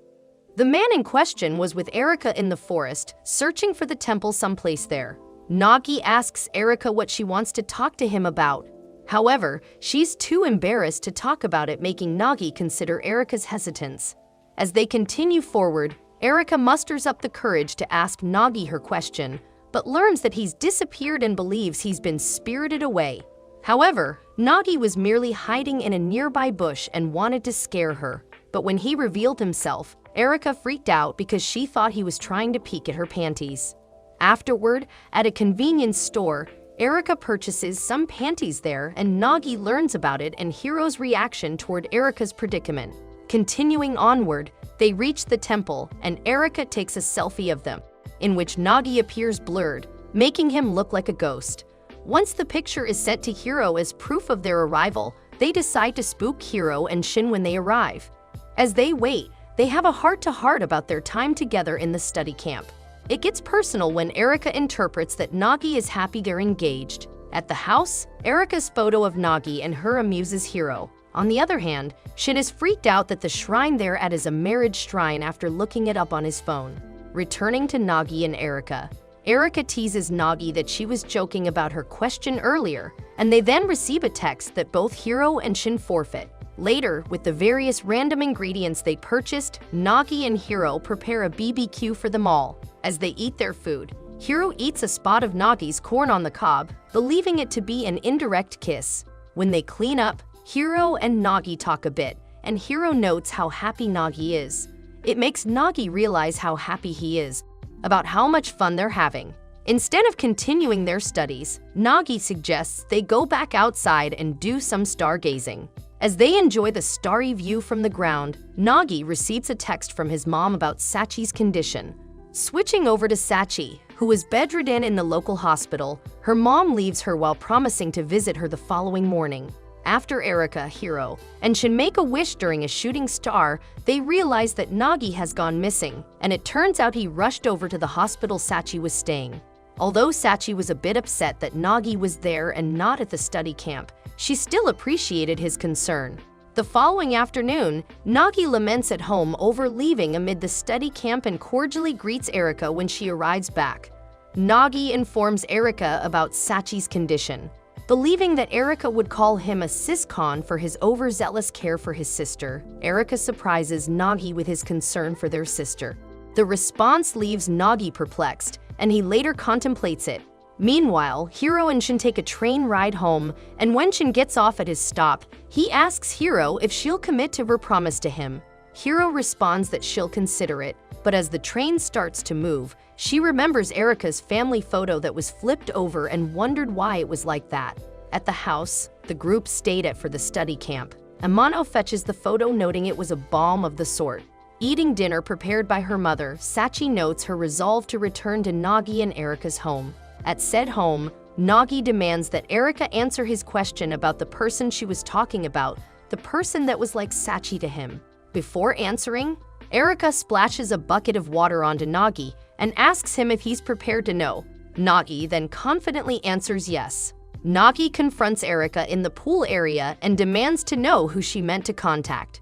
The man in question was with Erika in the forest, searching for the temple someplace there. Nagi asks Erika what she wants to talk to him about. However, she's too embarrassed to talk about it, making Nagi consider Erika's hesitance. As they continue forward, Erika musters up the courage to ask Nagi her question, but learns that he's disappeared and believes he's been spirited away. However, Nagi was merely hiding in a nearby bush and wanted to scare her. But when he revealed himself, Erika freaked out because she thought he was trying to peek at her panties. Afterward, at a convenience store, Erika purchases some panties there, and Nagi learns about it and Hiro's reaction toward Erika's predicament. Continuing onward, they reach the temple, and Erika takes a selfie of them, in which Nagi appears blurred, making him look like a ghost. Once the picture is sent to Hiro as proof of their arrival, they decide to spook Hiro and Shin when they arrive. As they wait, they have a heart-to-heart about their time together in the study camp. It gets personal when Erika interprets that Nagi is happy they're engaged. At the house, Erika's photo of Nagi and her amuses Hiro. On the other hand, Shin is freaked out that the shrine they're at is a marriage shrine after looking it up on his phone. Returning to Nagi and Erika, Erika teases Nagi that she was joking about her question earlier, and they then receive a text that both Hiro and Shin forfeit. Later, with the various random ingredients they purchased, Nagi and Hiro prepare a BBQ for them all. As they eat their food, Hiro eats a spot of Nagi's corn on the cob, believing it to be an indirect kiss. When they clean up, Hiro and Nagi talk a bit, and Hiro notes how happy Nagi is. It makes Nagi realize how happy he is, about how much fun they're having. Instead of continuing their studies, Nagi suggests they go back outside and do some stargazing. As they enjoy the starry view from the ground, Nagi receives a text from his mom about Sachi's condition. Switching over to Sachi, who is bedridden in the local hospital, her mom leaves her while promising to visit her the following morning. After Erika, Hiro, and Shin make a wish during a shooting star, they realize that Nagi has gone missing, and it turns out he rushed over to the hospital Sachi was staying. Although Sachi was a bit upset that Nagi was there and not at the study camp, she still appreciated his concern. The following afternoon, Nagi laments at home over leaving amid the study camp and cordially greets Erika when she arrives back. Nagi informs Erika about Sachi's condition. Believing that Erika would call him a siscon for his overzealous care for his sister, Erika surprises Nagi with his concern for their sister. The response leaves Nagi perplexed, and he later contemplates it. Meanwhile, Hiro and Shin take a train ride home, and when Shin gets off at his stop, he asks Hiro if she'll commit to her promise to him. Hiro responds that she'll consider it, but as the train starts to move, she remembers Erika's family photo that was flipped over and wondered why it was like that. At the house the group stayed at for the study camp, Amano fetches the photo, noting it was a bomb of the sort. Eating dinner prepared by her mother, Sachi notes her resolve to return to Nagi and Erika's home. At said home, Nagi demands that Erika answer his question about the person she was talking about, the person that was like Sachi to him. Before answering, Erika splashes a bucket of water onto Nagi and asks him if he's prepared to know. Nagi then confidently answers yes. Nagi confronts Erika in the pool area and demands to know who she meant to contact.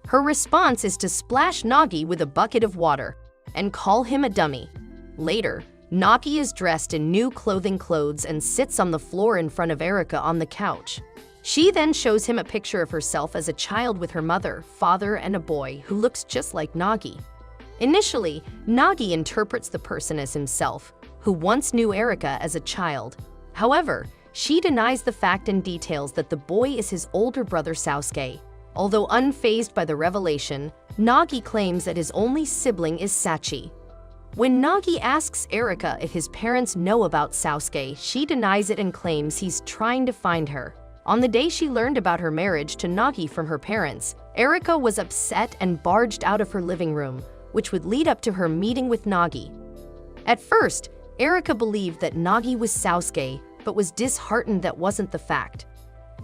Her response is to splash Nagi with a bucket of water and call him a dummy. Later, Nagi is dressed in new clothes and sits on the floor in front of Erika on the couch. She then shows him a picture of herself as a child with her mother, father, and a boy who looks just like Nagi. Initially, Nagi interprets the person as himself, who once knew Erika as a child. However, she denies the fact and details that the boy is his older brother Sasuke. Although unfazed by the revelation, Nagi claims that his only sibling is Sachi. When Nagi asks Erika if his parents know about Sasuke, she denies it and claims he's trying to find her. On the day she learned about her marriage to Nagi from her parents, Erika was upset and barged out of her living room, which would lead up to her meeting with Nagi. At first, Erika believed that Nagi was Sasuke, but was disheartened that wasn't the fact.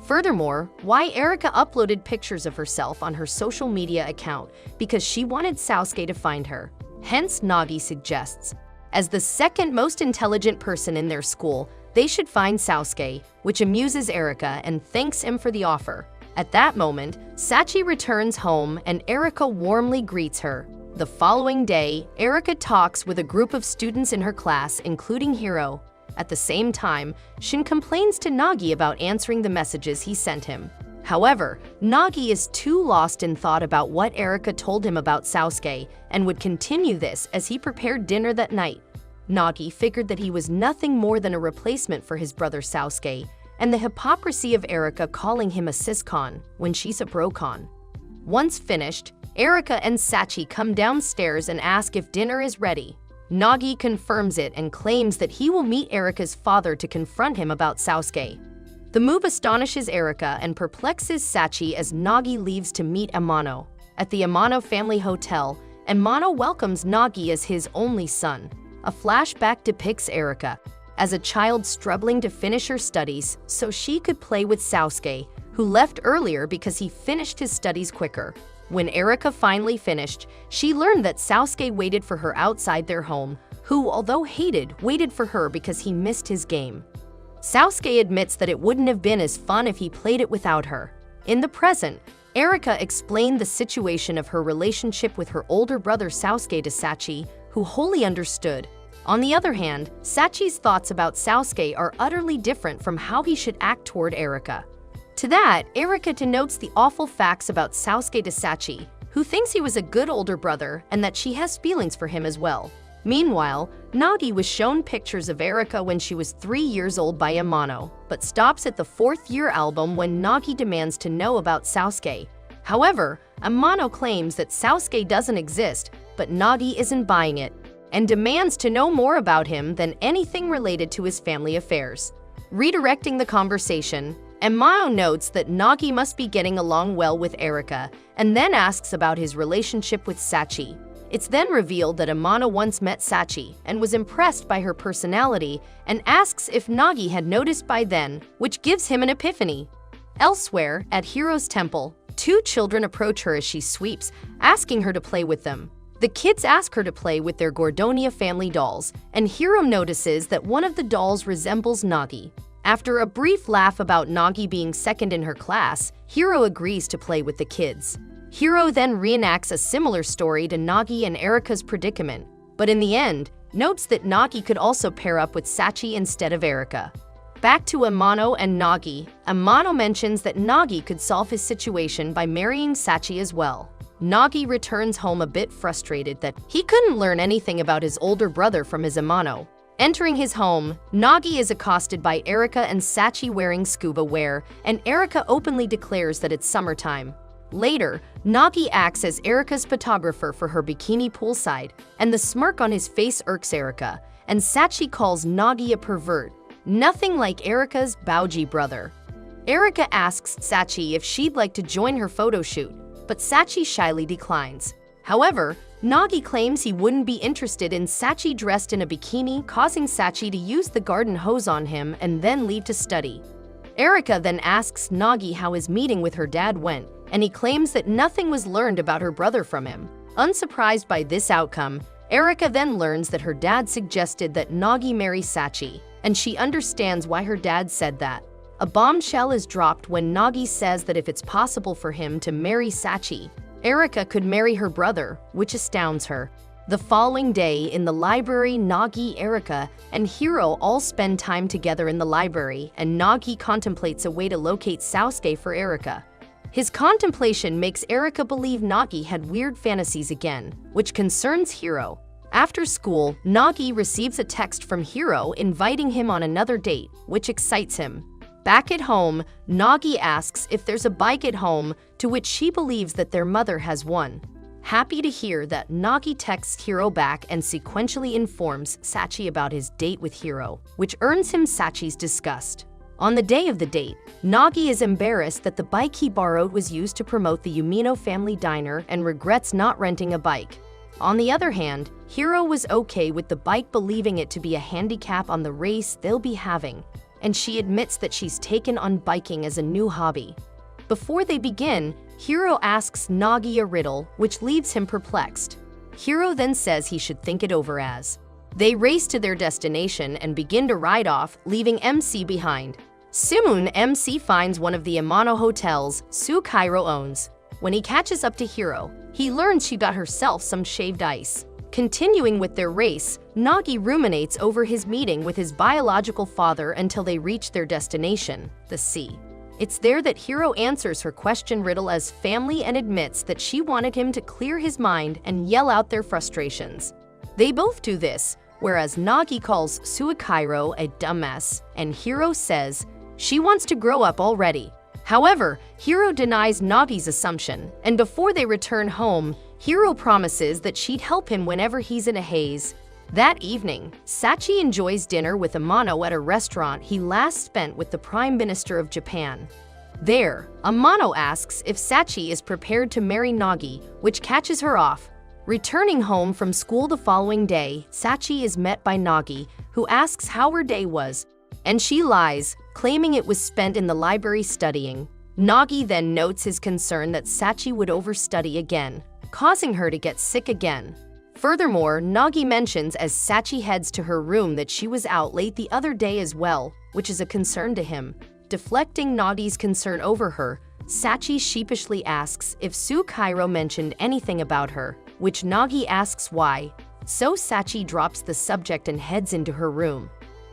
Furthermore, why Erika uploaded pictures of herself on her social media account? Because she wanted Sasuke to find her. Hence, Nagi suggests, as the second most intelligent person in their school, they should find Sasuke, which amuses Erika and thanks him for the offer. At that moment, Sachi returns home and Erika warmly greets her. The following day, Erika talks with a group of students in her class, including Hiro. At the same time, Shin complains to Nagi about answering the messages he sent him. However, Nagi is too lost in thought about what Erika told him about Sasuke and would continue this as he prepared dinner that night. Nagi figured that he was nothing more than a replacement for his brother Sasuke, and the hypocrisy of Erika calling him a siscon when she's a brocon. Once finished, Erika and Sachi come downstairs and ask if dinner is ready. Nagi confirms it and claims that he will meet Erika's father to confront him about Sasuke. The move astonishes Erika and perplexes Sachi as Nagi leaves to meet Amano. At the Amano family hotel, Amano welcomes Nagi as his only son. A flashback depicts Erika as a child struggling to finish her studies so she could play with Sasuke, who left earlier because he finished his studies quicker. When Erika finally finished, she learned that Sasuke waited for her outside their home, who, although hated, waited for her because he missed his game. Sasuke admits that it wouldn't have been as fun if he played it without her. In the present, Erika explained the situation of her relationship with her older brother Sasuke to Sachi, who wholly understood. On the other hand, Sachi's thoughts about Sasuke are utterly different from how he should act toward Erika. To that, Erika denotes the awful facts about Sasuke to Sachi, who thinks he was a good older brother and that she has feelings for him as well. Meanwhile, Nagi was shown pictures of Erika when she was 3 years old by Amano, but stops at the 4th year album when Nagi demands to know about Sasuke. However, Amano claims that Sasuke doesn't exist, but Nagi isn't buying it, and demands to know more about him than anything related to his family affairs. Redirecting the conversation, Amano notes that Nagi must be getting along well with Erika, and then asks about his relationship with Sachi. It's then revealed that Amano once met Sachi and was impressed by her personality and asks if Nagi had noticed by then, which gives him an epiphany. Elsewhere, at Hiro's temple, 2 children approach her as she sweeps, asking her to play with them. The kids ask her to play with their Gordonia family dolls, and Hiro notices that one of the dolls resembles Nagi. After a brief laugh about Nagi being second in her class, Hiro agrees to play with the kids. Hiro then reenacts a similar story to Nagi and Erika's predicament, but in the end, notes that Nagi could also pair up with Sachi instead of Erika. Back to Amano and Nagi, Amano mentions that Nagi could solve his situation by marrying Sachi as well. Nagi returns home a bit frustrated that he couldn't learn anything about his older brother from his Amano. Entering his home, Nagi is accosted by Erika and Sachi wearing scuba wear, and Erika openly declares that it's summertime. Later, Nagi acts as Erika's photographer for her bikini poolside, and the smirk on his face irks Erika, and Sachi calls Nagi a pervert, nothing like Erika's Bauji brother. Erika asks Sachi if she'd like to join her photo shoot, but Sachi shyly declines. However, Nagi claims he wouldn't be interested in Sachi dressed in a bikini, causing Sachi to use the garden hose on him and then leave to study. Erika then asks Nagi how his meeting with her dad went, and he claims that nothing was learned about her brother from him. Unsurprised by this outcome, Erika then learns that her dad suggested that Nagi marry Sachi, and she understands why her dad said that. A bombshell is dropped when Nagi says that if it's possible for him to marry Sachi, Erika could marry her brother, which astounds her. The following day in the library, Nagi, Erika, and Hiro all spend time together in the library, and Nagi contemplates a way to locate Sasuke for Erika. His contemplation makes Erika believe Nagi had weird fantasies again, which concerns Hiro. After school, Nagi receives a text from Hiro inviting him on another date, which excites him. Back at home, Nagi asks if there's a bike at home, to which she believes that their mother has one. Happy to hear that, Nagi texts Hiro back and sequentially informs Sachi about his date with Hiro, which earns him Sachi's disgust. On the day of the date, Nagi is embarrassed that the bike he borrowed was used to promote the Yumino family diner and regrets not renting a bike. On the other hand, Hiro was okay with the bike, believing it to be a handicap on the race they'll be having, and she admits that she's taken on biking as a new hobby. Before they begin, Hiro asks Nagi a riddle, which leaves him perplexed. Hiro then says he should think it over as they race to their destination and begin to ride off, leaving MC behind. Soon, MC finds one of the Amano hotels Sukairo owns. When he catches up to Hiro, he learns she got herself some shaved ice. Continuing with their race, Nagi ruminates over his meeting with his biological father until they reach their destination, the sea. It's there that Hiro answers her question riddle as family and admits that she wanted him to clear his mind and yell out their frustrations. They both do this, whereas Nagi calls Suikairo a dumbass, and Hiro says she wants to grow up already. However, Hiro denies Nagi's assumption, and before they return home, Hiro promises that she'd help him whenever he's in a haze. That evening, Sachi enjoys dinner with Amano at a restaurant he last spent with the Prime Minister of Japan. There, Amano asks if Sachi is prepared to marry Nagi, which catches her off. Returning home from school the following day, Sachi is met by Nagi, who asks how her day was, and she lies, claiming it was spent in the library studying. Nagi then notes his concern that Sachi would overstudy again, causing her to get sick again. Furthermore, Nagi mentions as Sachi heads to her room that she was out late the other day as well, which is a concern to him. Deflecting Nagi's concern over her, Sachi sheepishly asks if Sukairo mentioned anything about her, which Nagi asks why. So Sachi drops the subject and heads into her room.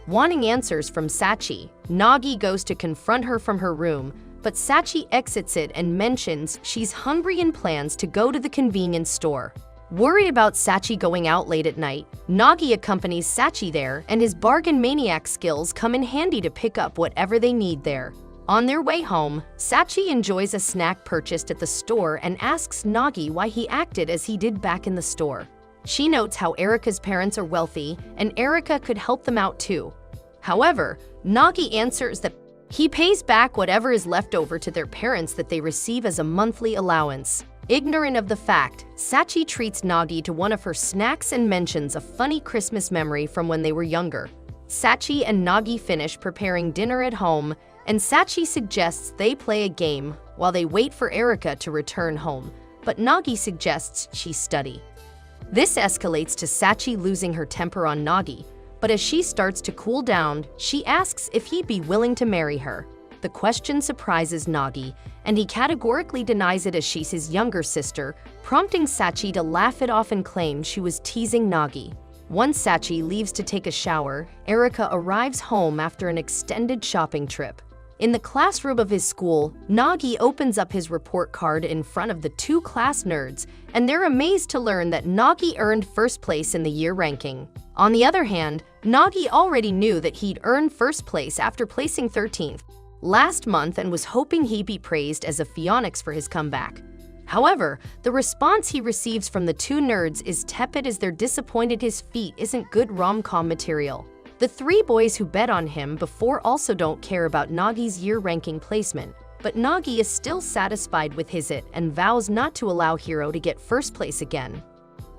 Wanting answers from Sachi, Nagi goes to confront her from her room, but Sachi exits it and mentions she's hungry and plans to go to the convenience store. Worried about Sachi going out late at night, Nagi accompanies Sachi there, and his bargain maniac skills come in handy to pick up whatever they need there. On their way home, Sachi enjoys a snack purchased at the store and asks Nagi why he acted as he did back in the store. She notes how Erika's parents are wealthy, and Erika could help them out too. However, Nagi answers that he pays back whatever is left over to their parents that they receive as a monthly allowance. Ignorant of the fact, Sachi treats Nagi to one of her snacks and mentions a funny Christmas memory from when they were younger. Sachi and Nagi finish preparing dinner at home, and Sachi suggests they play a game while they wait for Erika to return home, but Nagi suggests she study. This escalates to Sachi losing her temper on Nagi, but as she starts to cool down, she asks if he'd be willing to marry her. The question surprises Nagi, and he categorically denies it as she's his younger sister, prompting Sachi to laugh it off and claim she was teasing Nagi. Once Sachi leaves to take a shower, Erika arrives home after an extended shopping trip. In the classroom of his school, Nagi opens up his report card in front of the two class nerds, and they're amazed to learn that Nagi earned first place in the year ranking. On the other hand, Nagi already knew that he'd earned first place after placing 13th last month and was hoping he'd be praised as a phoenix for his comeback. However, the response he receives from the two nerds is tepid as they're disappointed his feat isn't good rom-com material. The three boys who bet on him before also don't care about Nagi's year ranking placement, but Nagi is still satisfied with his it and vows not to allow Hiro to get first place again.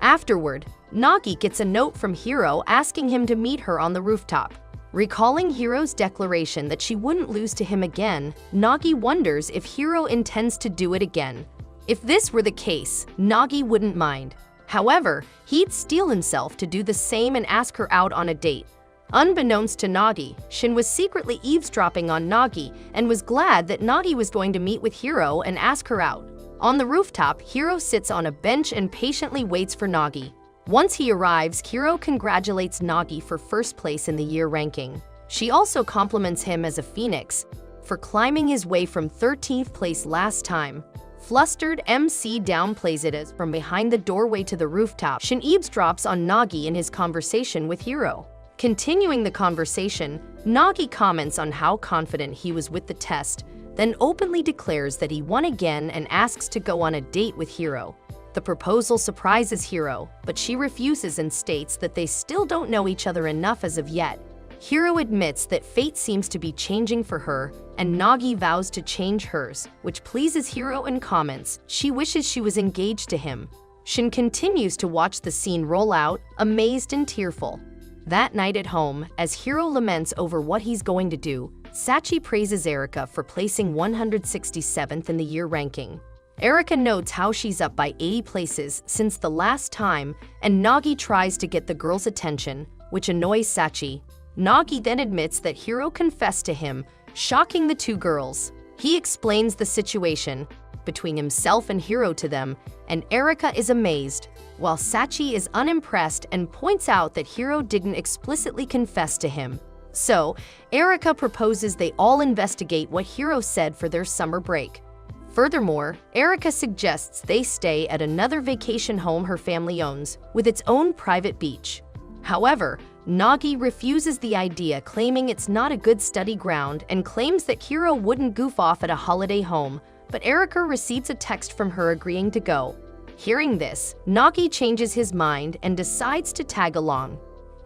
Afterward, Nagi gets a note from Hiro asking him to meet her on the rooftop. Recalling Hiro's declaration that she wouldn't lose to him again, Nagi wonders if Hiro intends to do it again. If this were the case, Nagi wouldn't mind. However, he'd steel himself to do the same and ask her out on a date. Unbeknownst to Nagi, Shin was secretly eavesdropping on Nagi and was glad that Nagi was going to meet with Hiro and ask her out. On the rooftop, Hiro sits on a bench and patiently waits for Nagi. Once he arrives, Hiro congratulates Nagi for first place in the year ranking. She also compliments him as a phoenix for climbing his way from 13th place last time. Flustered, MC downplays it as from behind the doorway to the rooftop, Shin eavesdrops on Nagi in his conversation with Hiro. Continuing the conversation, Nagi comments on how confident he was with the test, then openly declares that he won again and asks to go on a date with Hiro. The proposal surprises Hiro, but she refuses and states that they still don't know each other enough as of yet. Hiro admits that fate seems to be changing for her, and Nagi vows to change hers, which pleases Hiro and comments she wishes she was engaged to him. Shin continues to watch the scene roll out, amazed and tearful. That night at home, as Hiro laments over what he's going to do, Sachi praises Erika for placing 167th in the year ranking. Erika notes how she's up by 80 places since the last time, and Nagi tries to get the girl's attention, which annoys Sachi. Nagi then admits that Hiro confessed to him, shocking the two girls. He explains the situation between himself and Hiro to them, and Erika is amazed, while Sachi is unimpressed and points out that Hiro didn't explicitly confess to him. So, Erika proposes they all investigate what Hiro said for their summer break. Furthermore, Erika suggests they stay at another vacation home her family owns, with its own private beach. However, Nagi refuses the idea, claiming it's not a good study ground and claims that Hiro wouldn't goof off at a holiday home, but Erika receives a text from her agreeing to go. Hearing this, Nagi changes his mind and decides to tag along.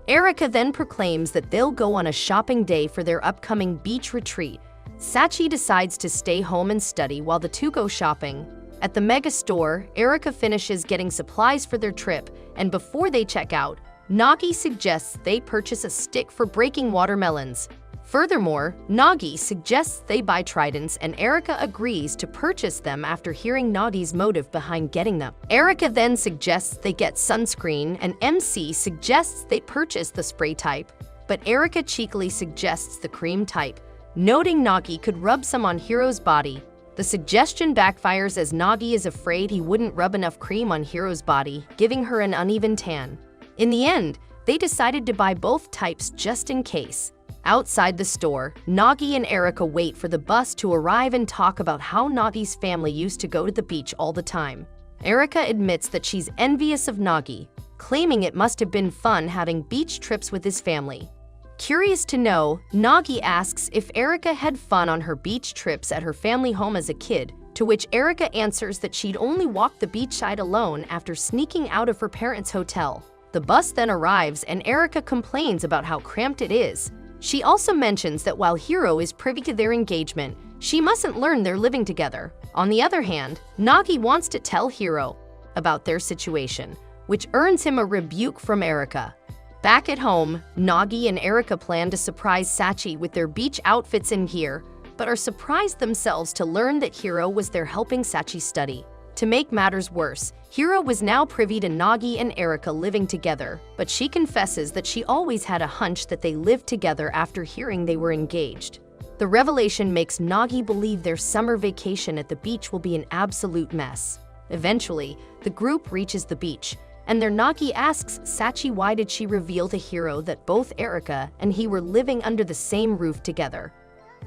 Erika then proclaims that they'll go on a shopping day for their upcoming beach retreat. Sachi decides to stay home and study while the two go shopping. At the mega store, Erika finishes getting supplies for their trip, and before they check out, Nagi suggests they purchase a stick for breaking watermelons. Furthermore, Nagi suggests they buy tridents, and Erika agrees to purchase them after hearing Nagi's motive behind getting them. Erika then suggests they get sunscreen, and MC suggests they purchase the spray type, but Erika cheekily suggests the cream type, noting Nagi could rub some on Hiro's body. The suggestion backfires as Nagi is afraid he wouldn't rub enough cream on Hiro's body, giving her an uneven tan. In the end, they decided to buy both types just in case. Outside the store, Nagi and Erika wait for the bus to arrive and talk about how Nagi's family used to go to the beach all the time. Erika admits that she's envious of Nagi, claiming it must have been fun having beach trips with his family. Curious to know, Nagi asks if Erika had fun on her beach trips at her family home as a kid, to which Erika answers that she'd only walked the beachside alone after sneaking out of her parents' hotel. The bus then arrives and Erika complains about how cramped it is. She also mentions that while Hiro is privy to their engagement, she mustn't learn they're living together. On the other hand, Nagi wants to tell Hiro about their situation, which earns him a rebuke from Erika. Back at home, Nagi and Erika plan to surprise Sachi with their beach outfits and gear, but are surprised themselves to learn that Hiro was there helping Sachi study. To make matters worse, Hiro was now privy to Nagi and Erika living together, but she confesses that she always had a hunch that they lived together after hearing they were engaged. The revelation makes Nagi believe their summer vacation at the beach will be an absolute mess. Eventually, the group reaches the beach, and their Nagi asks Sachi why did she reveal to Hiro that both Erika and he were living under the same roof together.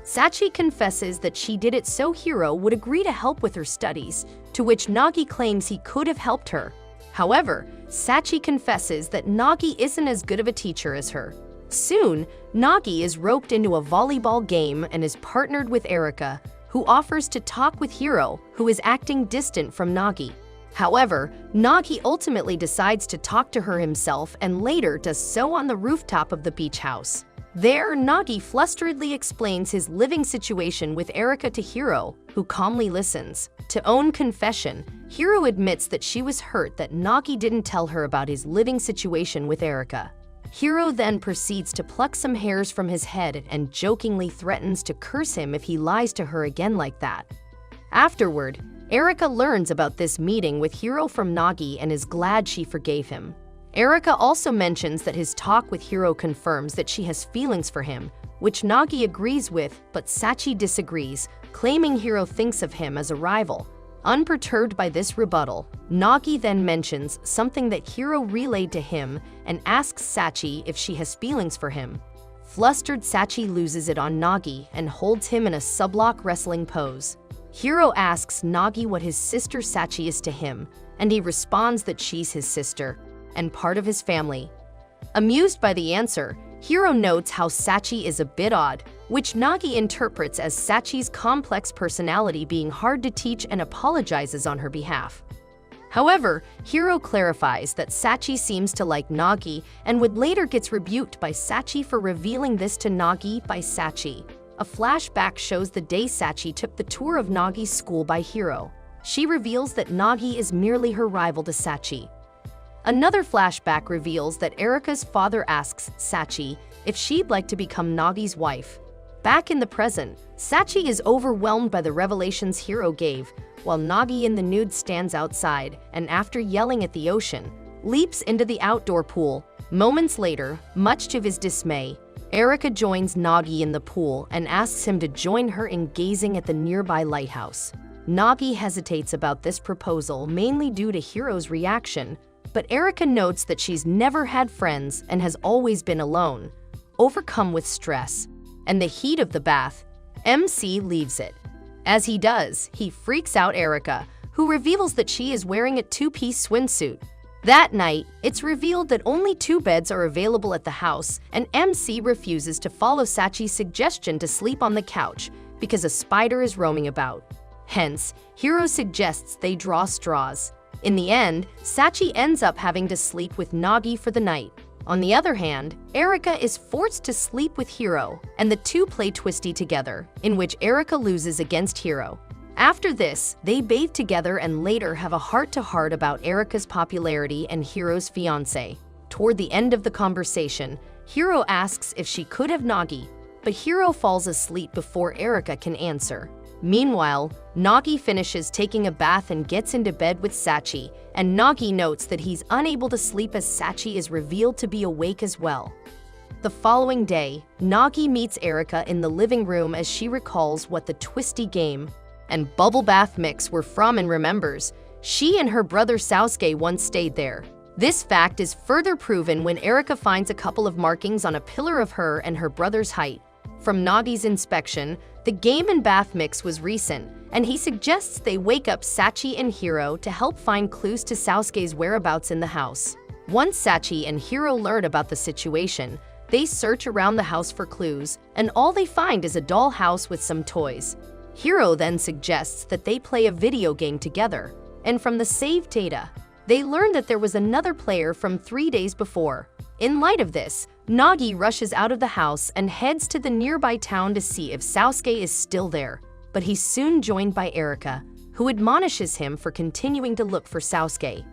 Sachi confesses that she did it so Hiro would agree to help with her studies, to which Nagi claims he could have helped her. However, Sachi confesses that Nagi isn't as good of a teacher as her. Soon, Nagi is roped into a volleyball game and is partnered with Erika, who offers to talk with Hiro, who is acting distant from Nagi. However, Nagi ultimately decides to talk to her himself and later does so on the rooftop of the beach house. There, Nagi flusteredly explains his living situation with Erika to Hiro, who calmly listens. To own confession, Hiro admits that she was hurt that Nagi didn't tell her about his living situation with Erika. Hiro then proceeds to pluck some hairs from his head and jokingly threatens to curse him if he lies to her again like that. Afterward, Erika learns about this meeting with Hiro from Nagi and is glad she forgave him. Erika also mentions that his talk with Hiro confirms that she has feelings for him, which Nagi agrees with, but Sachi disagrees, claiming Hiro thinks of him as a rival. Unperturbed by this rebuttal, Nagi then mentions something that Hiro relayed to him and asks Sachi if she has feelings for him. Flustered, Sachi loses it on Nagi and holds him in a sublock wrestling pose. Hiro asks Nagi what his sister Sachi is to him, and he responds that she's his sister and part of his family. Amused by the answer, Hiro notes how Sachi is a bit odd, which Nagi interprets as Sachi's complex personality being hard to teach and apologizes on her behalf. However, Hiro clarifies that Sachi seems to like Nagi and would later gets rebuked by Sachi for revealing this to Nagi by Sachi. A flashback shows the day Sachi took the tour of Nagi's school by Hiro. She reveals that Nagi is merely her rival to Sachi. Another flashback reveals that Erika's father asks Sachi if she'd like to become Nagi's wife. Back in the present, Sachi is overwhelmed by the revelations Hiro gave, while Nagi in the nude stands outside and, after yelling at the ocean, leaps into the outdoor pool. Moments later, much to his dismay, Erika joins Nagi in the pool and asks him to join her in gazing at the nearby lighthouse. Nagi hesitates about this proposal mainly due to Hiro's reaction, but Erika notes that she's never had friends and has always been alone. Overcome with stress and the heat of the bath, MC leaves it. As he does, he freaks out Erika, who reveals that she is wearing a two-piece swimsuit. That night, it's revealed that only 2 beds are available at the house, and MC refuses to follow Sachi's suggestion to sleep on the couch because a spider is roaming about. Hence, Hiro suggests they draw straws. In the end, Sachi ends up having to sleep with Nagi for the night. On the other hand, Erika is forced to sleep with Hiro, and the two play twisty together, in which Erika loses against Hiro. After this, they bathe together and later have a heart-to-heart about Erika's popularity and Hiro's fiancé. Toward the end of the conversation, Hiro asks if she could have Nagi, but Hiro falls asleep before Erika can answer. Meanwhile, Nagi finishes taking a bath and gets into bed with Sachi, and Nagi notes that he's unable to sleep as Sachi is revealed to be awake as well. The following day, Nagi meets Erika in the living room as she recalls what the twisty game and bubble bath mix were from and remembers she and her brother Sasuke once stayed there. This fact is further proven when Erika finds a couple of markings on a pillar of her and her brother's height. From Nagi's inspection, the game and bath mix was recent, and he suggests they wake up Sachi and Hiro to help find clues to Sasuke's whereabouts in the house. Once Sachi and Hiro learn about the situation, they search around the house for clues, and all they find is a doll house with some toys. Hiro then suggests that they play a video game together, and from the saved data, they learn that there was another player from 3 days before. In light of this, Nagi rushes out of the house and heads to the nearby town to see if Sasuke is still there, but he's soon joined by Erika, who admonishes him for continuing to look for Sasuke.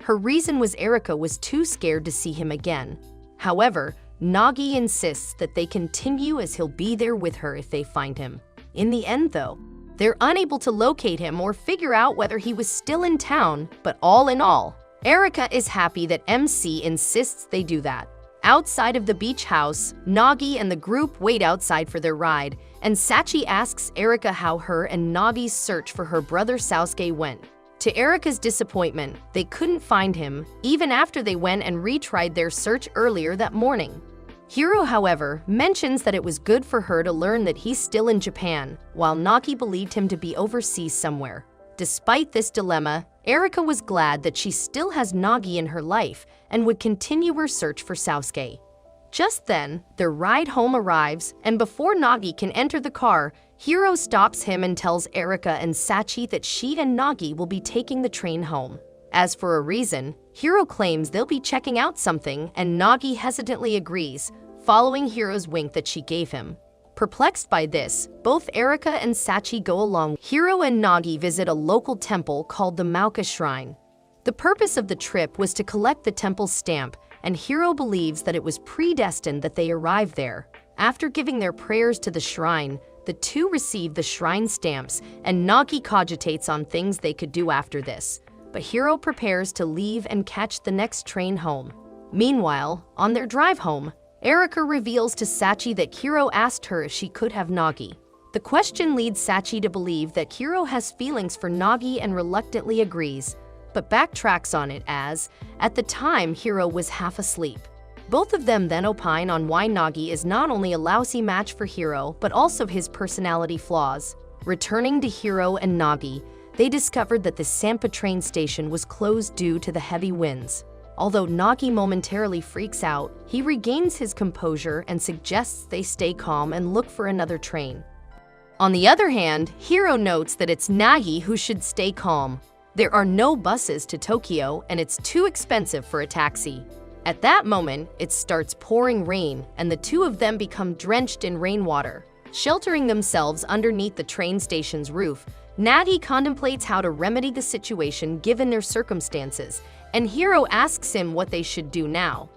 Her reason was Erika was too scared to see him again. However, Nagi insists that they continue as he'll be there with her if they find him. In the end, though, They're unable to locate him or figure out whether he was still in town, but all in all, Erica is happy that MC insists they do that. Outside of the beach house, Nagi and the group wait outside for their ride, and Sachi asks Erica how her and Nagi's search for her brother Sasuke went. To Erica's disappointment, they couldn't find him, even after they went and retried their search earlier that morning. Hiro, however, mentions that it was good for her to learn that he's still in Japan, while Nagi believed him to be overseas somewhere. Despite this dilemma, Erica was glad that she still has Nagi in her life and would continue her search for Sasuke. Just then, their ride home arrives, and before Nagi can enter the car, Hiro stops him and tells Erica and Sachi that she and Nagi will be taking the train home. As for a reason, Hiro claims they'll be checking out something, and Nagi hesitantly agrees, following Hiro's wink that she gave him. Perplexed by this, both Erica and Sachi go along. Hiro and Nagi visit a local temple called the Mauka Shrine. The purpose of the trip was to collect the temple's stamp, and Hiro believes that it was predestined that they arrive there. After giving their prayers to the shrine, the two receive the shrine stamps, and Nagi cogitates on things they could do after this. But Hiro prepares to leave and catch the next train home. Meanwhile, on their drive home, Erica reveals to Sachi that Hiro asked her if she could have Nagi. The question leads Sachi to believe that Hiro has feelings for Nagi and reluctantly agrees, but backtracks on it as, at the time, Hiro was half asleep. Both of them then opine on why Nagi is not only a lousy match for Hiro, but also his personality flaws. Returning to Hiro and Nagi, they discovered that the Sampa train station was closed due to the heavy winds. Although Nagi momentarily freaks out, he regains his composure and suggests they stay calm and look for another train. On the other hand, Hiro notes that it's Nagi who should stay calm. There are no buses to Tokyo, and it's too expensive for a taxi. At that moment, it starts pouring rain, and the two of them become drenched in rainwater. Sheltering themselves underneath the train station's roof, Nagi contemplates how to remedy the situation given their circumstances, and Hiro asks him what they should do now.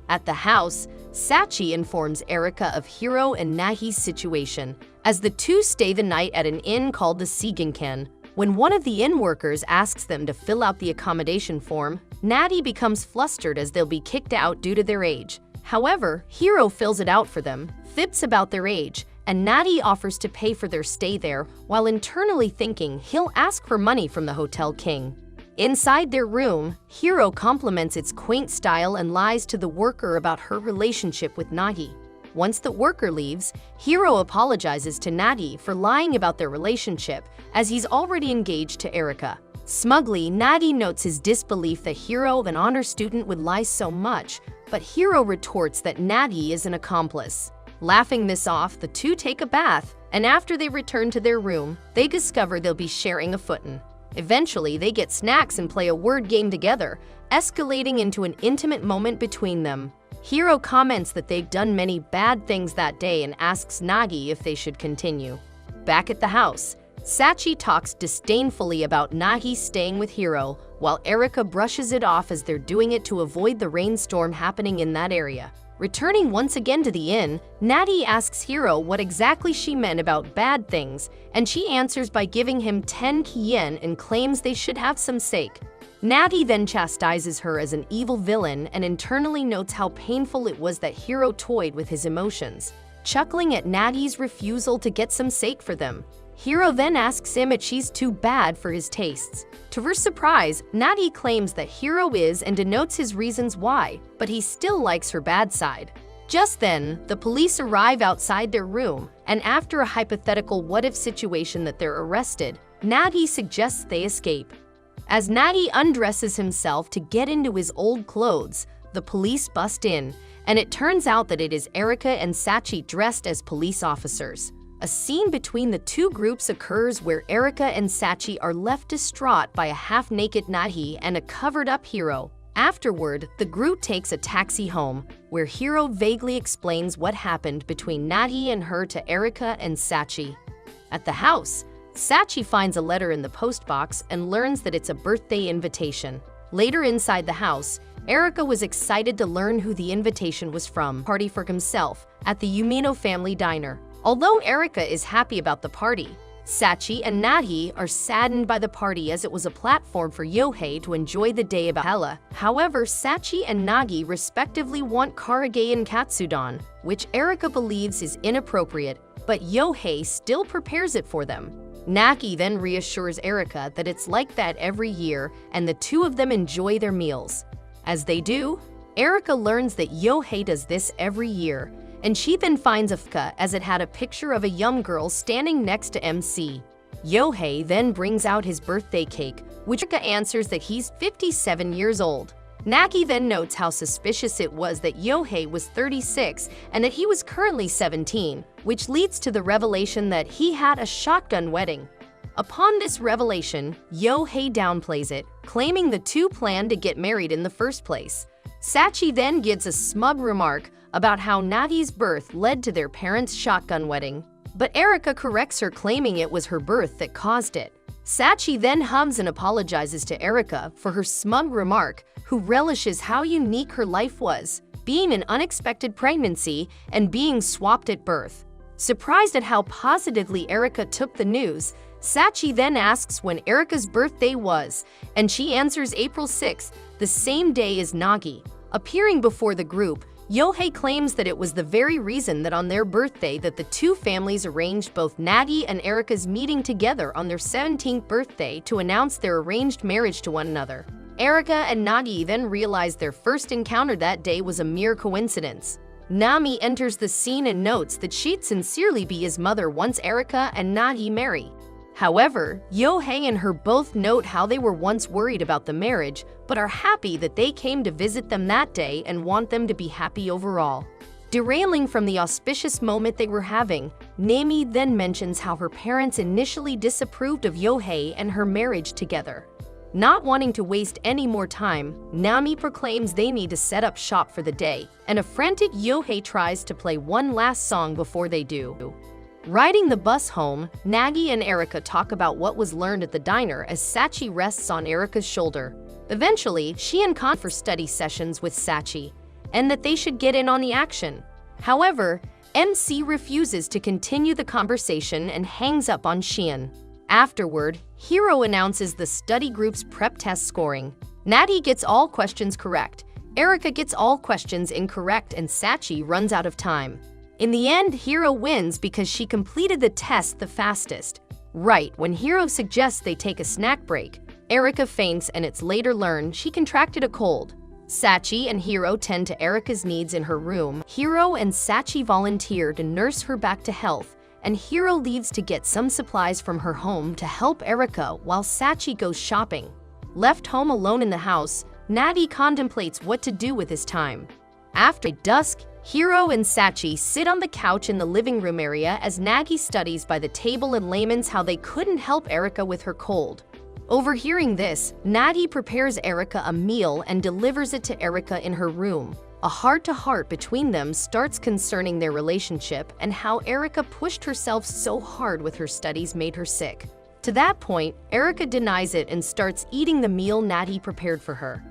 At the house, Sachi informs Erica of Hiro and Nagi's situation, as the two stay the night at an inn called the Seigenken. When one of the inn workers asks them to fill out the accommodation form, Nagi becomes flustered as they'll be kicked out due to their age. However, Hiro fills it out for them, fibs about their age, and Nagi offers to pay for their stay there, while internally thinking he'll ask for money from the hotel king. Inside their room, Hiro compliments its quaint style and lies to the worker about her relationship with Nagi. Once the worker leaves, Hiro apologizes to Nagi for lying about their relationship, as he's already engaged to Erica. Smugly, Nagi notes his disbelief that Hiro, an honor student, would lie so much, but Hiro retorts that Nagi is an accomplice. Laughing this off, the two take a bath, and after they return to their room, they discover they'll be sharing a futon. Eventually, they get snacks and play a word game together, escalating into an intimate moment between them. Hiro comments that they've done many bad things that day and asks Nagi if they should continue. Back at the house, Sachi talks disdainfully about Nagi staying with Hiro, while Erica brushes it off as they're doing it to avoid the rainstorm happening in that area. Returning once again to the inn, Nagi asks Hiro what exactly she meant about bad things, and she answers by giving him 10 yen and claims they should have some sake. Nagi then chastises her as an evil villain and internally notes how painful it was that Hiro toyed with his emotions, chuckling at Nagi's refusal to get some sake for them. Hiro then asks him if she's too bad for his tastes. To her surprise, Nagi claims that Hiro is and denotes his reasons why, but he still likes her bad side. Just then, the police arrive outside their room, and after a hypothetical what-if situation that they're arrested, Nagi suggests they escape. As Nagi undresses himself to get into his old clothes, the police bust in, and it turns out that it is Erica and Sachi dressed as police officers. A scene between the two groups occurs where Erica and Sachi are left distraught by a half-naked Nagi and a covered-up Hiro. Afterward, the group takes a taxi home, where Hiro vaguely explains what happened between Nagi and her to Erica and Sachi. At the house, Sachi finds a letter in the postbox and learns that it's a birthday invitation. Later inside the house, Erica was excited to learn who the invitation was from. Party for himself at the Umino family diner. Although Erica is happy about the party, Sachi and Nagi are saddened by the party as it was a platform for Yohei to enjoy the day about Hella. However, Sachi and Nagi respectively want Karage and Katsudon, which Erika believes is inappropriate, but Yohei still prepares it for them. Nagi then reassures Erika that it's like that every year and the two of them enjoy their meals. As they do, Erika learns that Yohei does this every year, and she then finds a fuka as it had a picture of a young girl standing next to MC. Yohei then brings out his birthday cake, which Erika answers that he's 57 years old. Nagi then notes how suspicious it was that Yohei was 36 and that he was currently 17, which leads to the revelation that he had a shotgun wedding. Upon this revelation, Yohei downplays it, claiming the two planned to get married in the first place. Sachi then gives a smug remark about how Nagi's birth led to their parents' shotgun wedding, but Erika corrects her, claiming it was her birth that caused it. Sachi then hums and apologizes to Erika for her smug remark, who relishes how unique her life was, being an unexpected pregnancy and being swapped at birth. Surprised at how positively Erika took the news, Sachi then asks when Erika's birthday was, and she answers April 6th, the same day as Nagi. Appearing before the group, Yohei claims that it was the very reason that on their birthday that the two families arranged both Nagi and Erika's meeting together on their 17th birthday to announce their arranged marriage to one another. Erika and Nagi then realized their first encounter that day was a mere coincidence. Nami enters the scene and notes that she'd sincerely be his mother once Erika and Nagi marry. However, Yohei and her both note how they were once worried about the marriage, but are happy that they came to visit them that day and want them to be happy overall. Derailing from the auspicious moment they were having, Nami then mentions how her parents initially disapproved of Yohei and her marriage together. Not wanting to waste any more time, Nami proclaims they need to set up shop for the day, and a frantic Yohei tries to play one last song before they do. Riding the bus home, Nagi and Erika talk about what was learned at the diner as Sachi rests on Erika's shoulder. Eventually, she and Khan for study sessions with Sachi, and that they should get in on the action. However, MC refuses to continue the conversation and hangs up on Shion. Afterward, Hiro announces the study group's prep test scoring. Nagi gets all questions correct, Erika gets all questions incorrect, and Sachi runs out of time. In the end, Hiro wins because she completed the test the fastest. Right when Hiro suggests they take a snack break, Erika faints and it's later learned she contracted a cold. Sachi and Hiro tend to Erika's needs in her room. Hiro and Sachi volunteer to nurse her back to health, and Hiro leaves to get some supplies from her home to help Erika while Sachi goes shopping. Left home alone in the house, Nagi contemplates what to do with his time. After dusk, Hiro and Sachi sit on the couch in the living room area as Nagi studies by the table and laments how they couldn't help Erika with her cold. Overhearing this, Nagi prepares Erika a meal and delivers it to Erika in her room. A heart-to-heart between them starts concerning their relationship and how Erika pushed herself so hard with her studies made her sick. To that point, Erika denies it and starts eating the meal Nagi prepared for her.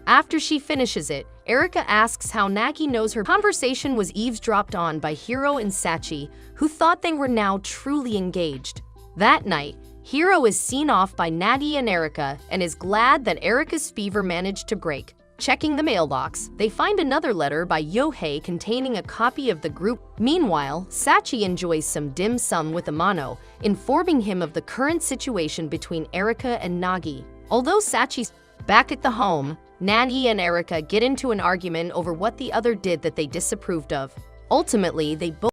After she finishes it, Erika asks how Nagi knows her conversation was eavesdropped on by Hiro and Sachi, who thought they were now truly engaged. That night, Hiro is seen off by Nagi and Erika and is glad that Erika's fever managed to break. Checking the mailbox, they find another letter by Yohei containing a copy of the group. Meanwhile, Sachi enjoys some dim sum with Amano, informing him of the current situation between Erika and Nagi. Although Sachi's back at the home, Nagi and Erika get into an argument over what the other did that they disapproved of. Ultimately, they both